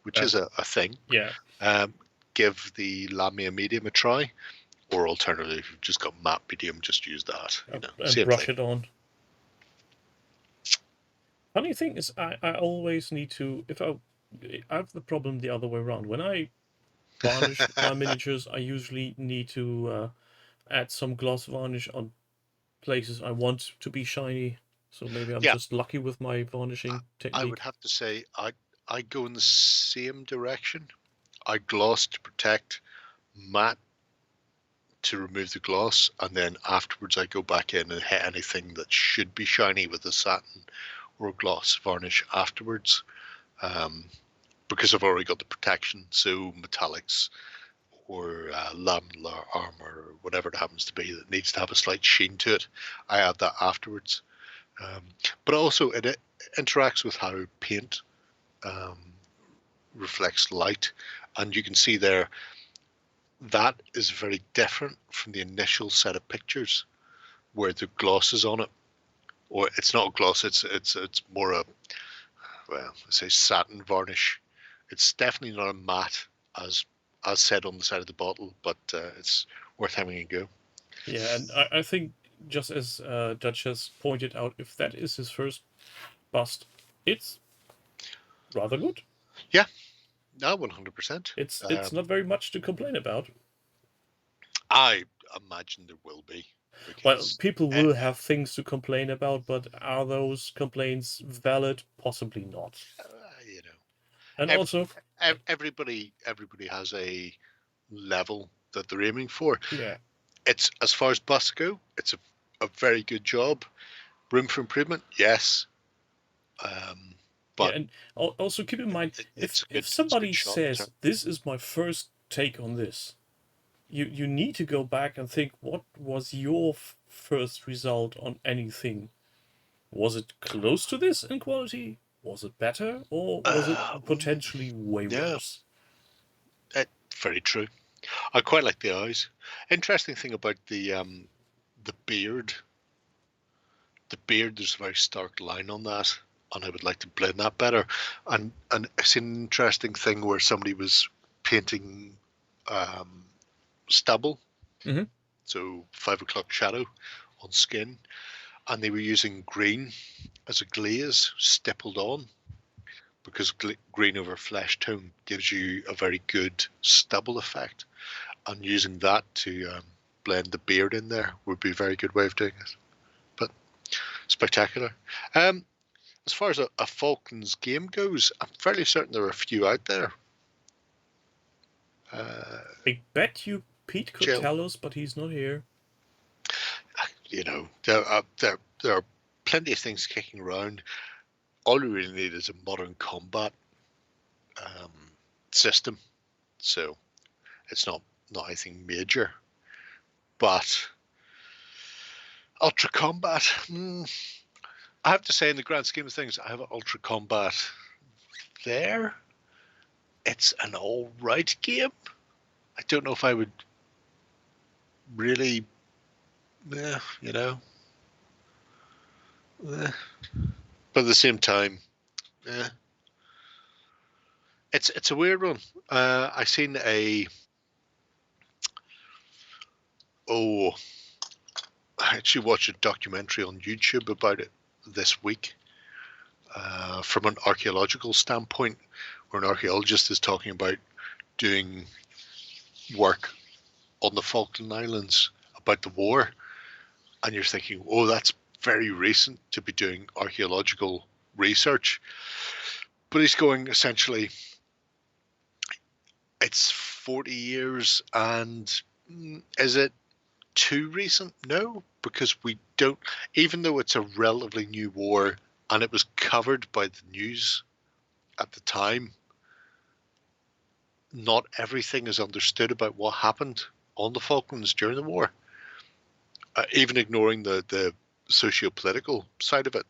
which is a thing. yeah. Give the Lamia medium a try, or alternatively, if you've just got matte medium, just use that. And brush it on. Funny thing is, I always need to, I have the problem the other way around. When I varnish my miniatures, I usually need to add some gloss varnish on places I want to be shiny. So maybe I'm just lucky with my varnishing technique. I would have to say I go in the same direction. I gloss to protect, matte to remove the gloss, and then afterwards I go back in and hit anything that should be shiny with a satin or gloss varnish afterwards, because I've already got the protection. So metallics or laminar armor or whatever it happens to be that needs to have a slight sheen to it, I add that afterwards. But also it interacts with how paint reflects light, and you can see there that is very different from the initial set of pictures where the gloss is on it, or it's not a gloss, it's more a, well, I say satin varnish. It's definitely not a matte as said on the side of the bottle, but it's worth having a go. Yeah, and I think, just as Dutch has pointed out, if that is his first bust, it's rather good. Yeah, no, 100%. It's not very much to complain about. I imagine there will be. Well, people will have things to complain about, but are those complaints valid? Possibly not. And also, everybody has a level that they're aiming for. Yeah, it's, as far as busts go, it's a very good job. Room for improvement, yes. But yeah, and also keep in mind, if somebody says this is my first take on this, you need to go back and think, what was your first result on anything? Was it close to this in quality? Was it better, or was it potentially way worse? Very true. I quite like the eyes. Interesting thing about the beard. The beard, there's a very stark line on that, and I would like to blend that better. And I've seen an interesting thing where somebody was painting stubble, so 5 o'clock shadow on skin, and they were using green as a glaze stippled on, because green over flesh tone gives you a very good stubble effect, and using that to blend the beard in there would be a very good way of doing it. But spectacular. As far as a Falklands game goes, I'm fairly certain there are a few out there. I bet you Pete could tell us, but he's not here. there are plenty of things kicking around. All you really need is a modern combat system. So it's not anything major. But Ultra Combat, I have to say, in the grand scheme of things, I have an Ultra Combat there. It's an all right game. I don't know if I would really, but at the same time, it's a weird one. I seen I actually watched a documentary on YouTube about it this week. From an archaeological standpoint, where an archaeologist is talking about doing work on the Falkland Islands about the war, and you're thinking, oh, that's very recent to be doing archaeological research. But he's going, essentially, it's 40 years, and is it too recent? No, because we don't, even though it's a relatively new war and it was covered by the news at the time, not everything is understood about what happened on the Falklands during the war. Even ignoring the socio-political side of it,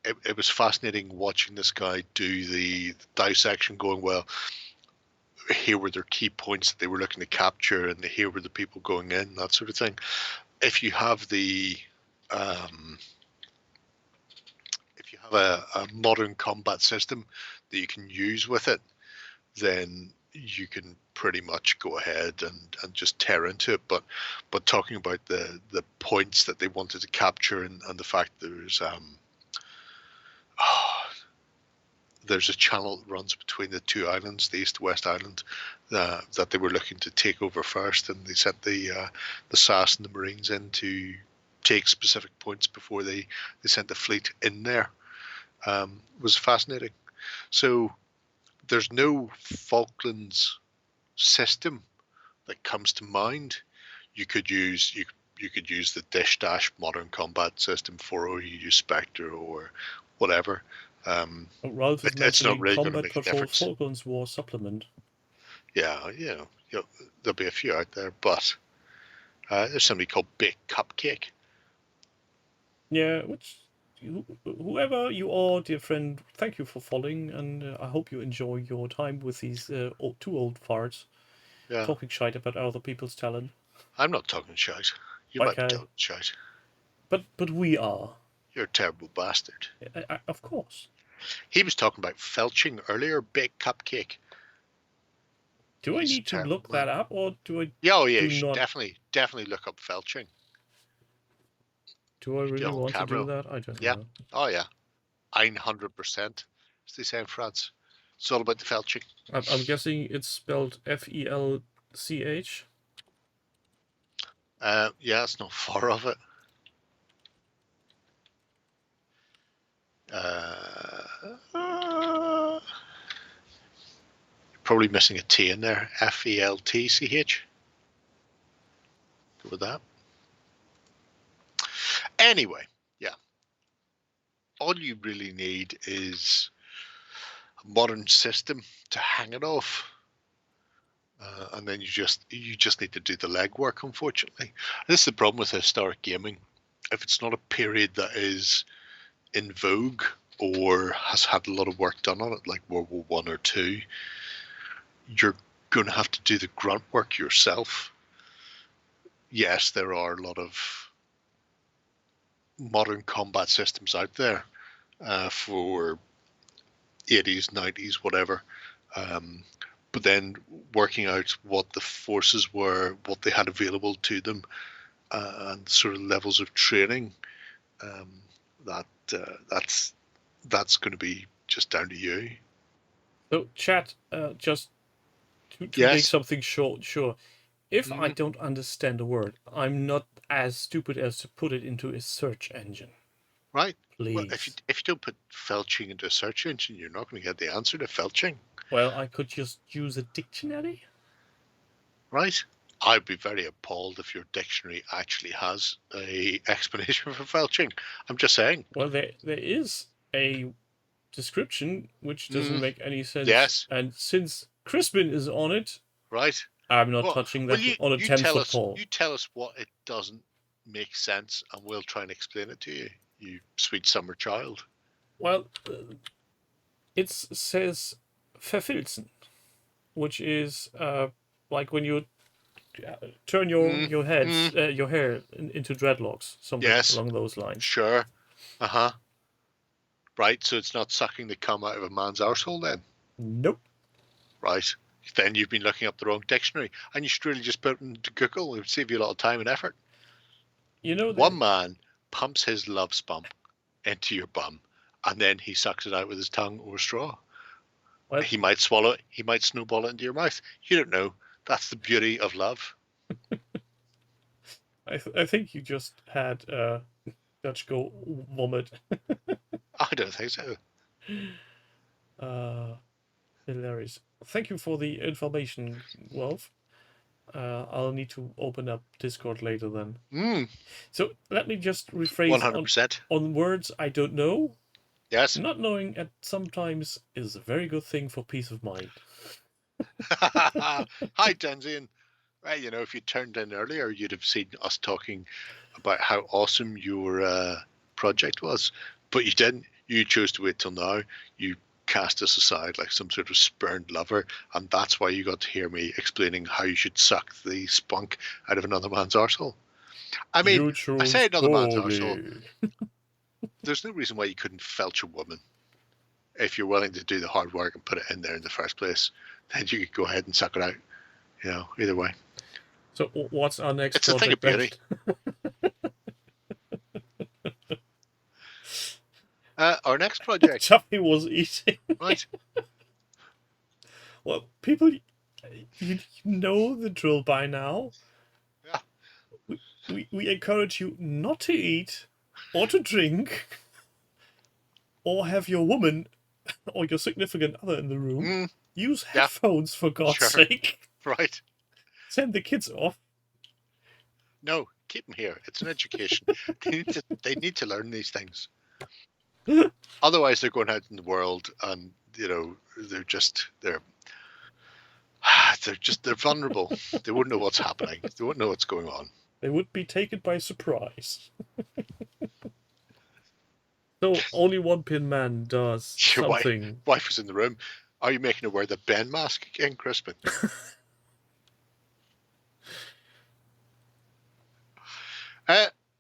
it was fascinating watching this guy do the dissection, going, well, here were their key points that they were looking to capture, and here were the people going in, that sort of thing. If you have a modern combat system that you can use with it, then you can pretty much go ahead and just tear into it. But talking about the points that they wanted to capture, and the fact there's a channel that runs between the two islands, the East-West Island, that they were looking to take over first, and they sent the SAS and the Marines in to take specific points before they sent the fleet in there. Was fascinating. So there's no Falklands system that comes to mind. You could use the Dish Dash modern combat system for, or you use Spectre or whatever. Ralph is It's not mentioning really going to Combat make a Patrol difference. Falklands War Supplement. Yeah, there'll be a few out there, but there's somebody called Big Cupcake. Yeah, whoever you are, dear friend, thank you for following, and I hope you enjoy your time with these two old farts talking shite about other people's talent. I'm not talking shite. You might be talking shite. But we are. You're a terrible bastard. Of course. He was talking about felching earlier, Big Cupcake. Do I need to look that up, or do I? Yeah, you should definitely look up felching. Do I really want to do that? I don't know. Oh yeah, 100%. As they say in France, it's all about the felching. I'm guessing it's spelled Felch. Yeah, it's not far of it. Probably missing a T in there. Feltch. Go with that. Anyway, yeah. All you really need is a modern system to hang it off. And then you just need to do the legwork, unfortunately. This is the problem with historic gaming. If it's not a period that is in vogue or has had a lot of work done on it, like World War I or II, you're going to have to do the grunt work yourself. Yes, there are a lot of modern combat systems out there for 80s, 90s, whatever. But then working out what the forces were, what they had available to them, and sort of levels of training, that's going to be just down to you. So, chat, just to make something short, sure. If I don't understand a word, I'm not as stupid as to put it into a search engine. Right. Please. Well, if you don't put felching into a search engine, you're not going to get the answer to felching. Well, I could just use a dictionary. Right. I'd be very appalled if your dictionary actually has a explanation for felching. I'm just saying. Well, there is a description which doesn't make any sense. Yes. And since Crispin is on it, Right. I'm not Well, touching well, that on a 10th of Paul. You tell us what it doesn't make sense, and we'll try and explain it to you, you sweet summer child. Well, it says verfilzen, which is like when you turn your your hair into dreadlocks, something along those lines. Sure. Right, so it's not sucking the cum out of a man's arsehole then? Nope. Right. Then you've been looking up the wrong dictionary, and you should really just put it into Google. It would save you a lot of time and effort. You know, one man pumps his love spump into your bum, and then he sucks it out with his tongue or straw. Well, he might swallow it. He might snowball it into your mouth. You don't know. That's the beauty of love. I think you just had Dutch go vomit. I don't think so. Hilarious. Thank you for the information, Wolf. I'll need to open up Discord later then. So let me just rephrase 100%. On words I don't know. Yes. Not knowing at sometimes is a very good thing for peace of mind. Hi, Denzian. Well, you know, if you turned in earlier, you'd have seen us talking about how awesome your project was. But you didn't. You chose to wait till now. You cast us aside like some sort of spurned lover, and that's why you got to hear me explaining how you should suck the spunk out of another man's arsehole. I mean, I say another man's arsehole. There's no reason why you couldn't felch a woman. If you're willing to do the hard work and put it in there in the first place, then you could go ahead and suck it out. You know, either way. So what's our next It's a thing of beauty. Our next project. Chuffy was eating. Right. Well, people, you know the drill by now. Yeah. We encourage you not to eat or to drink or have your woman or your significant other in the room. Use headphones, for God's sake. Right. Send the kids off. No, keep them here. It's an education. They need to learn these things. Otherwise, they're going out in the world, and you know they're vulnerable. They wouldn't know what's happening. They wouldn't know what's going on. They would be taken by surprise. So only one pin man does something. Wife was in the room. Are you making her wear the Ben mask again, Crispin?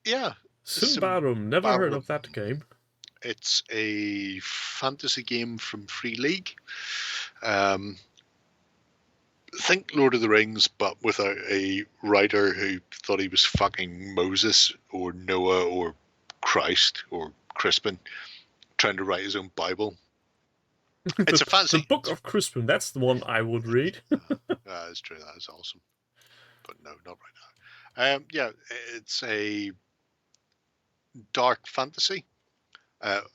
Yeah. Symbarum. Never heard of that game. It's a fantasy game from Free League. Think Lord of the Rings, but without a writer who thought he was fucking Moses or Noah or Christ or Crispin trying to write his own Bible. It's a fancy. The Book of Crispin, that's the one I would read. That's true. That is awesome. But no, not right now. Yeah, it's a dark fantasy.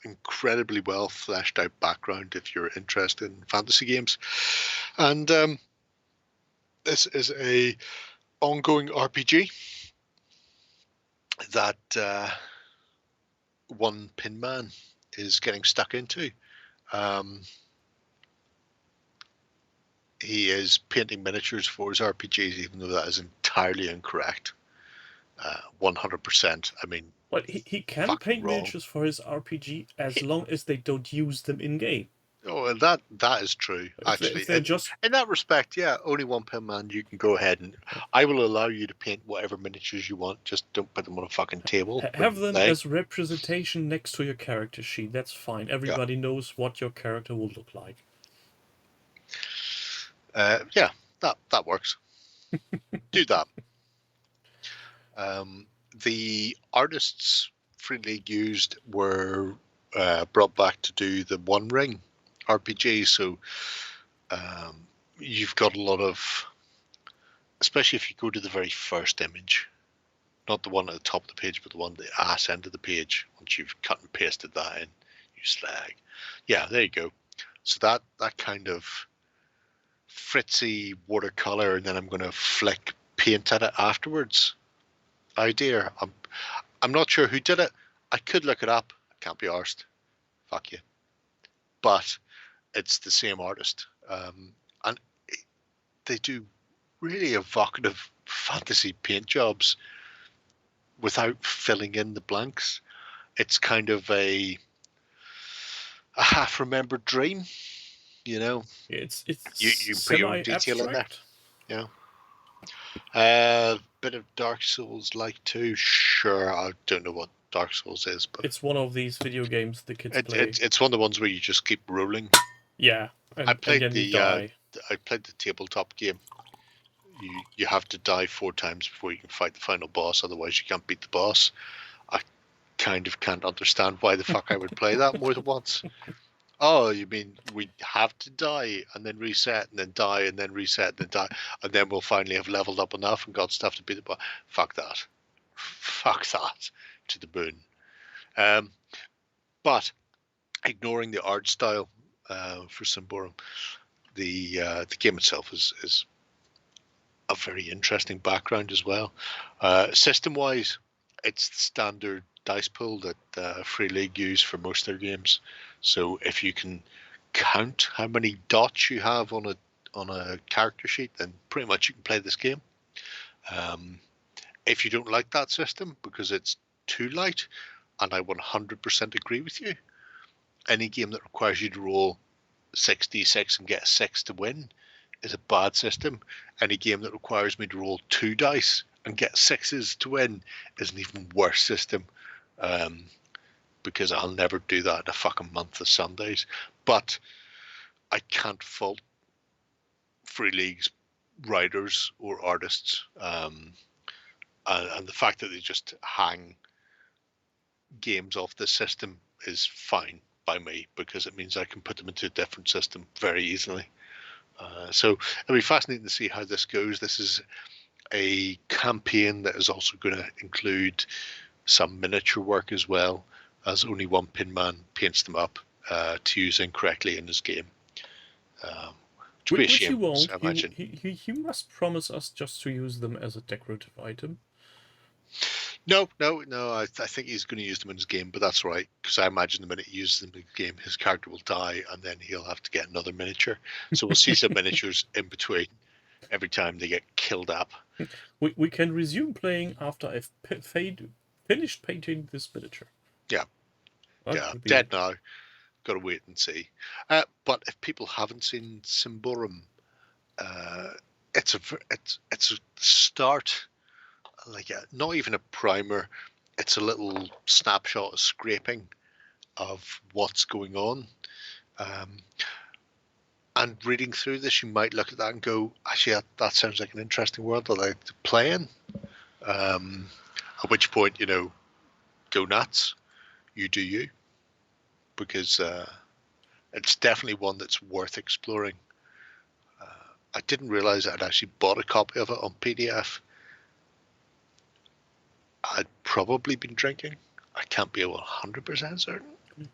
Incredibly well fleshed out background if you're interested in fantasy games. And this is a ongoing RPG that one pin man is getting stuck into. He is painting miniatures for his RPGs, even though that is entirely incorrect. 100%. I mean, well, he can paint miniatures for his RPG as long as they don't use them in game. Oh, and that is true. Actually, if they're just in that respect, yeah, only one pin man. You can go ahead and I will allow you to paint whatever miniatures you want. Just don't put them on a fucking table. Have them as representation next to your character sheet. That's fine. Everybody knows what your character will look like. Yeah, that works. Do that. The artists Free League used were brought back to do the One Ring RPG, so you've got a lot of, especially if you go to the very first image, not the one at the top of the page, but the one at the ass end of the page. Once you've cut and pasted that in, you slag. Yeah, there you go. So that kind of fritzy watercolor, and then I'm going to flick paint at it afterwards idea. I'm not sure who did it. I could look it up. Can't be arsed. Fuck you. But it's the same artist. And they do really evocative fantasy paint jobs without filling in the blanks. It's kind of a half-remembered dream, you know. It's You put your own detail in there. semi-abstract. Yeah. Bit of Dark Souls like too. Sure, I don't know what Dark Souls is, but It's one of these video games the kids play. it's one of the ones where you just keep rolling. Yeah, and then you die. I played the tabletop game. You have to die 4 times before you can fight the final boss, otherwise you can't beat the boss. I kind of can't understand why the fuck I would play that more than once. Oh, you mean we have to die and then reset and then die and then reset and then die and then we'll finally have leveled up enough and got stuff to beat the boss? Fuck that. Fuck that to the moon. But ignoring the art style for Symborum, the game itself is a very interesting background as well. System-wise, it's the standard dice pool that Free League use for most of their games. So if you can count how many dots you have on a character sheet, then pretty much you can play this game. If you don't like that system because it's too light, and I 100% agree with you, any game that requires you to roll 6d6 and get a 6 to win is a bad system. Any game that requires me to roll 2 dice and get 6s to win is an even worse system. Because I'll never do that in a fucking month of Sundays. But I can't fault Free League's writers or artists. And the fact that they just hang games off this system is fine by me, because it means I can put them into a different system very easily. So it'll be fascinating to see how this goes. This is a campaign that is also going to include some miniature work as well, as only one pin man paints them up to use incorrectly in his game. Which he won't. I imagine. He must promise us just to use them as a decorative item. No. I think he's going to use them in his game, but that's right, because I imagine the minute he uses them in the game, his character will die, and then he'll have to get another miniature. So we'll see some miniatures in between every time they get killed up. We can resume playing after I've finished painting this miniature. Yeah. Dead now. Got to wait and see. But if people haven't seen Symborum, it's a start. Like not even a primer, it's a little snapshot, a scraping of what's going on. And reading through this, you might look at that and go, actually, that sounds like an interesting world I'd like to play in. At which point, go nuts. You do you. Because it's definitely one that's worth exploring. I didn't realize I'd actually bought a copy of it on PDF. I'd probably been drinking. I can't be 100% certain.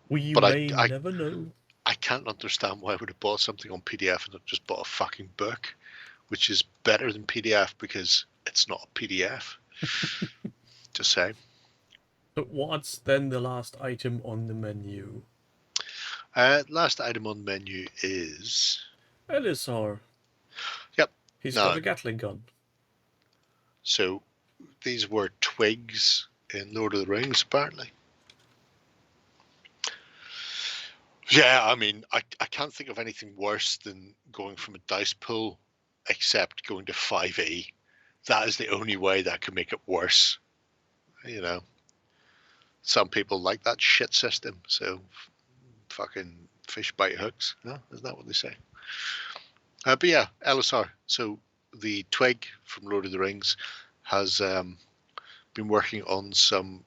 We may never know. I can't understand why I would have bought something on PDF and not just bought a fucking book, which is better than PDF because it's not a PDF. Just saying. But what's then the last item on the menu? Last item on the menu is... Elisar. Yep. He's got a Gatling gun. So these were twigs in Lord of the Rings, apparently. Yeah, I mean, I can't think of anything worse than going from a dice pool, except going to 5e. That is the only way that could make it worse. Some people like that shit system, so fucking fish bite hooks. No, isn't that what they say? But yeah, Elisar. So the twig from Lord of the Rings has been working on some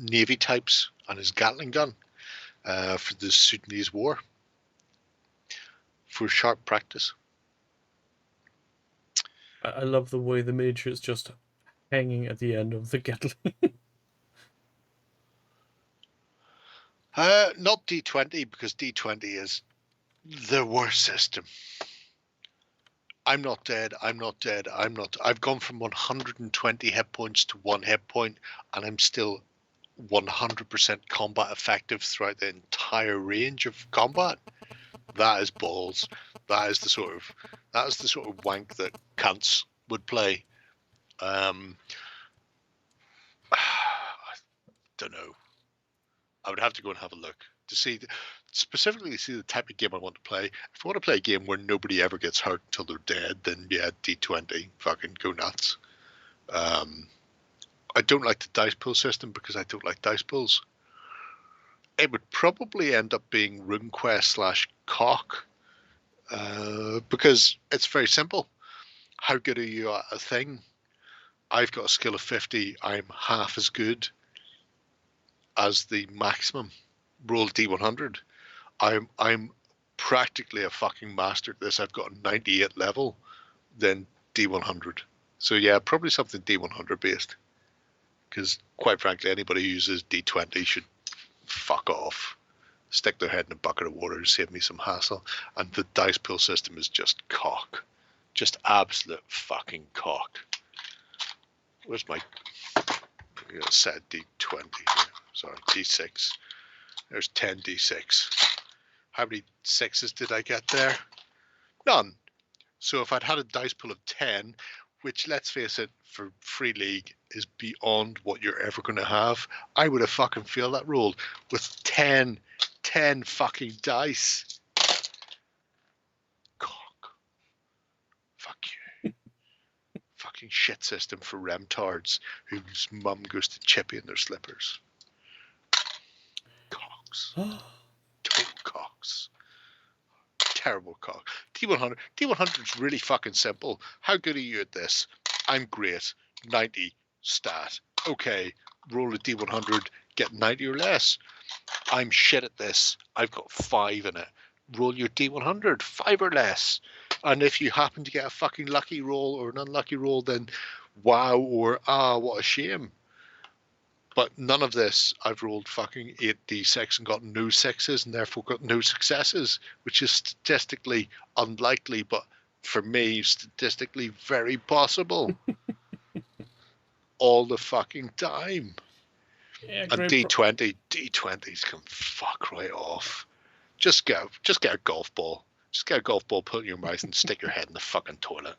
Navy types on his Gatling gun for the Sudanese war for sharp practice. I love the way the miniature is just hanging at the end of the Gatling. Not D20, because D20 is the worst system. I'm not dead. I'm not dead. I've gone from 120 hit points to 1 hit point, and I'm still 100% combat effective throughout the entire range of combat. That is balls. That is the sort of wank that cunts would play. I don't know. I would have to go and have a look to see, specifically see the type of game I want to play. If I want to play a game where nobody ever gets hurt until they're dead, then yeah, D20, fucking go nuts. I don't like the dice pool system because I don't like dice pools. It would probably end up being RuneQuest / Cock, because it's very simple. How good are you at a thing? I've got a skill of 50. I'm half as good as the maximum. Roll D100. I'm practically a fucking master at this. I've got a 98 level, then D100. So yeah, probably something D100 based. Because quite frankly, anybody who uses D20 should fuck off. Stick their head in a bucket of water to save me some hassle. And the dice pool system is just cock. Just absolute fucking cock. Where's my... I'm going to set D20 here. Sorry, D6. There's 10 D6. How many sixes did I get there? None. So if I'd had a dice pool of 10, which, let's face it, for Free League is beyond what you're ever going to have, I would have fucking failed that roll with 10 fucking dice. Cock. Fuck you. Fucking shit system for remtards whose mum goes to chippy in their slippers. Cocks. Total cocks. Terrible cock. D100 is really fucking simple. How good are you at this? I'm great. 90 stat. Okay, roll a D100, get 90 or less. I'm shit at this. I've got 5 in it. Roll your D100, 5 or less. And if you happen to get a fucking lucky roll or an unlucky roll, then wow or what a shame. But none of this, I've rolled fucking 8d6 and got no 6s and therefore got no successes, which is statistically unlikely, but for me, statistically very possible. All the fucking time. Yeah, And great. D20s can fuck right off. Just get a golf ball. Just get a golf ball, put it in your mouth, and stick your head in the fucking toilet.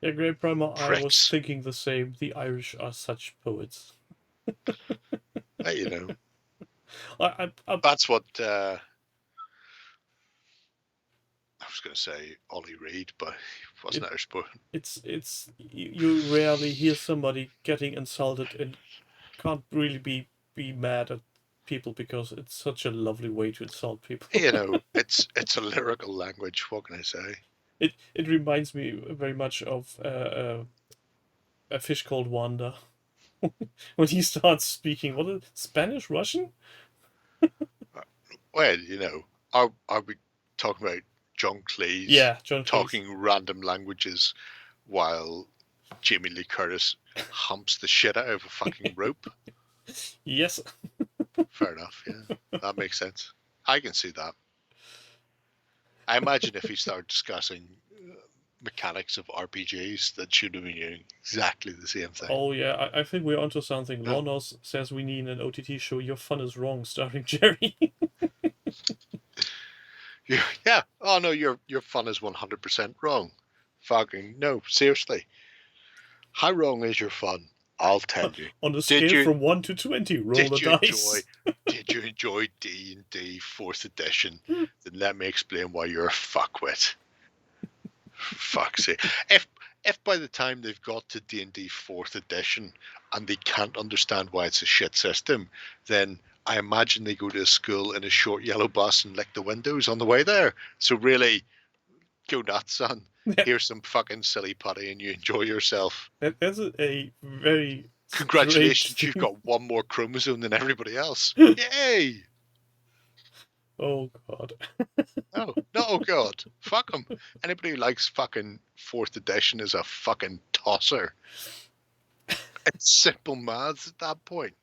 Yeah, great primer. I was Pricks. thinking the same. The Irish are such poets. You know, I that's what I was going to say. Ollie Reid, but he wasn't Irish, but it's you rarely hear somebody getting insulted and can't really be mad at people because it's such a lovely way to insult people. you know, it's a lyrical language. What can I say? It reminds me very much of a fish called Wanda. When he starts speaking, what is it, Spanish, Russian? Well, you know, are we talking about John Cleese? Yeah, John Cleese. Talking random languages while Jamie Lee Curtis humps the shit out of a fucking rope? Yes. Fair enough, yeah. That makes sense. I can see that. I imagine if he started discussing mechanics of RPGs, that should have been doing exactly the same thing. Oh yeah, I think we're onto something. Yeah. Lonos says we need an OTT show. Your fun is wrong, starring Jerry. Yeah. Oh no, your fun is 100% wrong. Fucking no, seriously. How wrong is your fun? I'll tell you. On a scale from 1 to 20, roll the dice. Did you enjoy D&D 4th edition? Then let me explain why you're a fuckwit. Fuck's sake. If by the time they've got to D&D 4th edition and they can't understand why it's a shit system, then I imagine they go to a school in a short yellow bus and lick the windows on the way there. So really, go nuts, son. Here's some fucking silly putty and you enjoy yourself. That's a very... Congratulations, you've got one more chromosome than everybody else. Yay! Oh, God. No, oh God. Fuck them. Anybody who likes fucking 4th edition is a fucking tosser. It's simple maths at that point.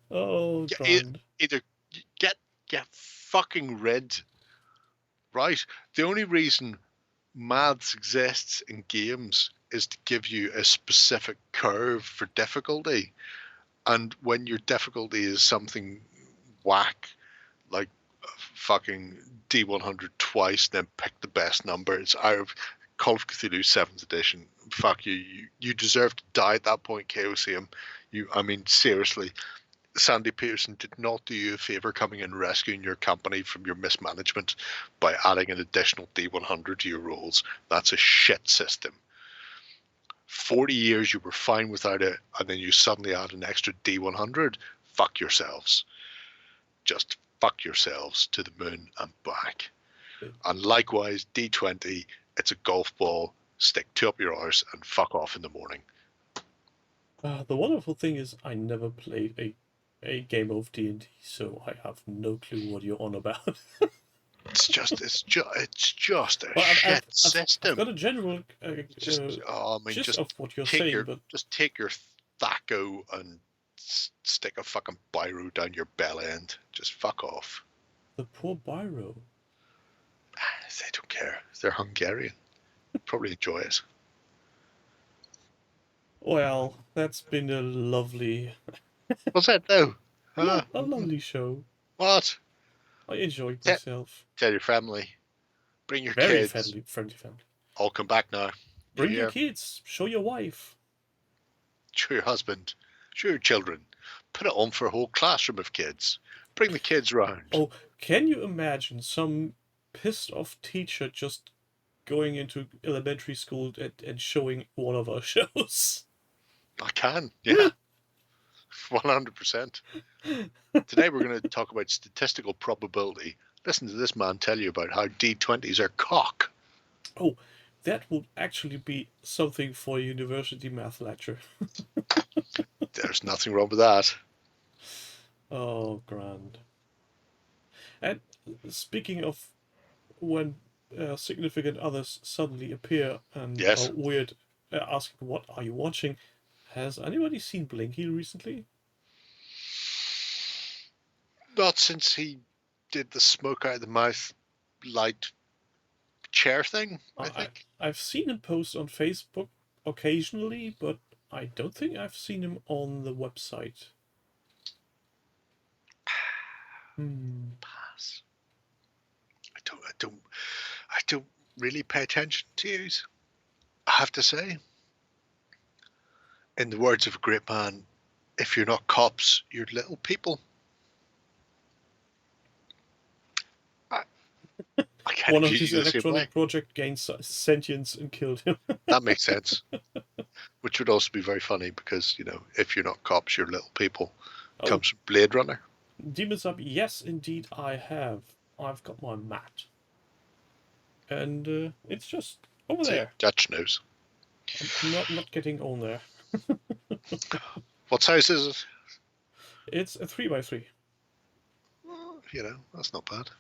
Oh, God. Either get fucking rid. Right? The only reason maths exists in games is to give you a specific curve for difficulty. And when your difficulty is something whack, like fucking D100 twice, then pick the best number, it's out of Call of Cthulhu 7th edition. Fuck you. You deserve to die at that point, Chaosium. I mean, seriously. Sandy Peterson did not do you a favor coming and rescuing your company from your mismanagement by adding an additional D100 to your rolls. That's a shit system. 40 years you were fine without it, and then you suddenly add an extra D100. Fuck yourselves. Just fuck yourselves to the moon and back. And likewise, D20, it's a golf ball. Stick 2 up your arse and fuck off in the morning. The wonderful thing is I never played a game of D&D, so I have no clue what you're on about. It's just a Well, shit system. I've got a general Just of what you're saying, but just take your Thaco and stick a fucking biro down your bell end. Just fuck off. the poor biro. They don't care. They're Hungarian. Probably enjoy it. Well, that's been a lovely, What's that though? a lovely show. What? I enjoyed Yeah. myself. Tell your family. Bring your Very kids. friendly family. All come back now. Bring Yeah. your kids. Show your wife. Show your husband. Show your children. Put it on for a whole classroom of kids. Bring the kids round. Oh, can you imagine some pissed off teacher just going into elementary school and showing one of our shows? I can. Yeah. 100%. Today we're going to talk about statistical probability. Listen to this man tell you about how D20s are cock. Oh, that would actually be something for a university math lecture. There's nothing wrong with that. Oh, grand. And speaking of when significant others suddenly appear and Yes. are weird, asking, what are you watching? Has anybody seen Blinky recently? Not since he did the smoke out of the mouth light chair thing, I think. I've seen him post on Facebook occasionally, but I don't think I've seen him on the website. Pass. I don't really pay attention to you, I have to say. In the words of a great man, if you're not cops, you're little people. I can't One of use his you the same way. electronic project gained sentience and killed him. That makes sense. Which would also be very funny because, if you're not cops, you're little people. Oh. Comes from Blade Runner. Demons Up, yes, indeed, I have. I've got my mat. And it's just over there. Dutch news. I'm not getting on there. What size is it? It's a 3x3. That's not bad.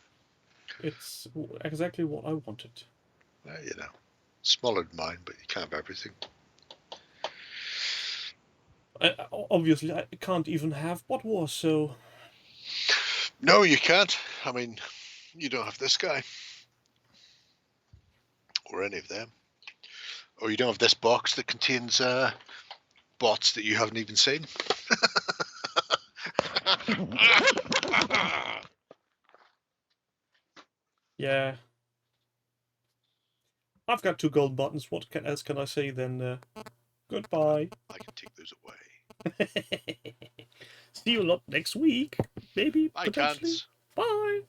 It's exactly what I wanted. Smaller than mine, but you can't have everything. Obviously, I can't even have Bot Wars, so... No, you can't. I mean, you don't have this guy. Or any of them. Or you don't have this box that contains bots that you haven't even seen. Yeah. I've got 2 golden buttons. What else can I say then? Goodbye. I can take those away. See you lot next week. Maybe, I potentially. can't. Bye.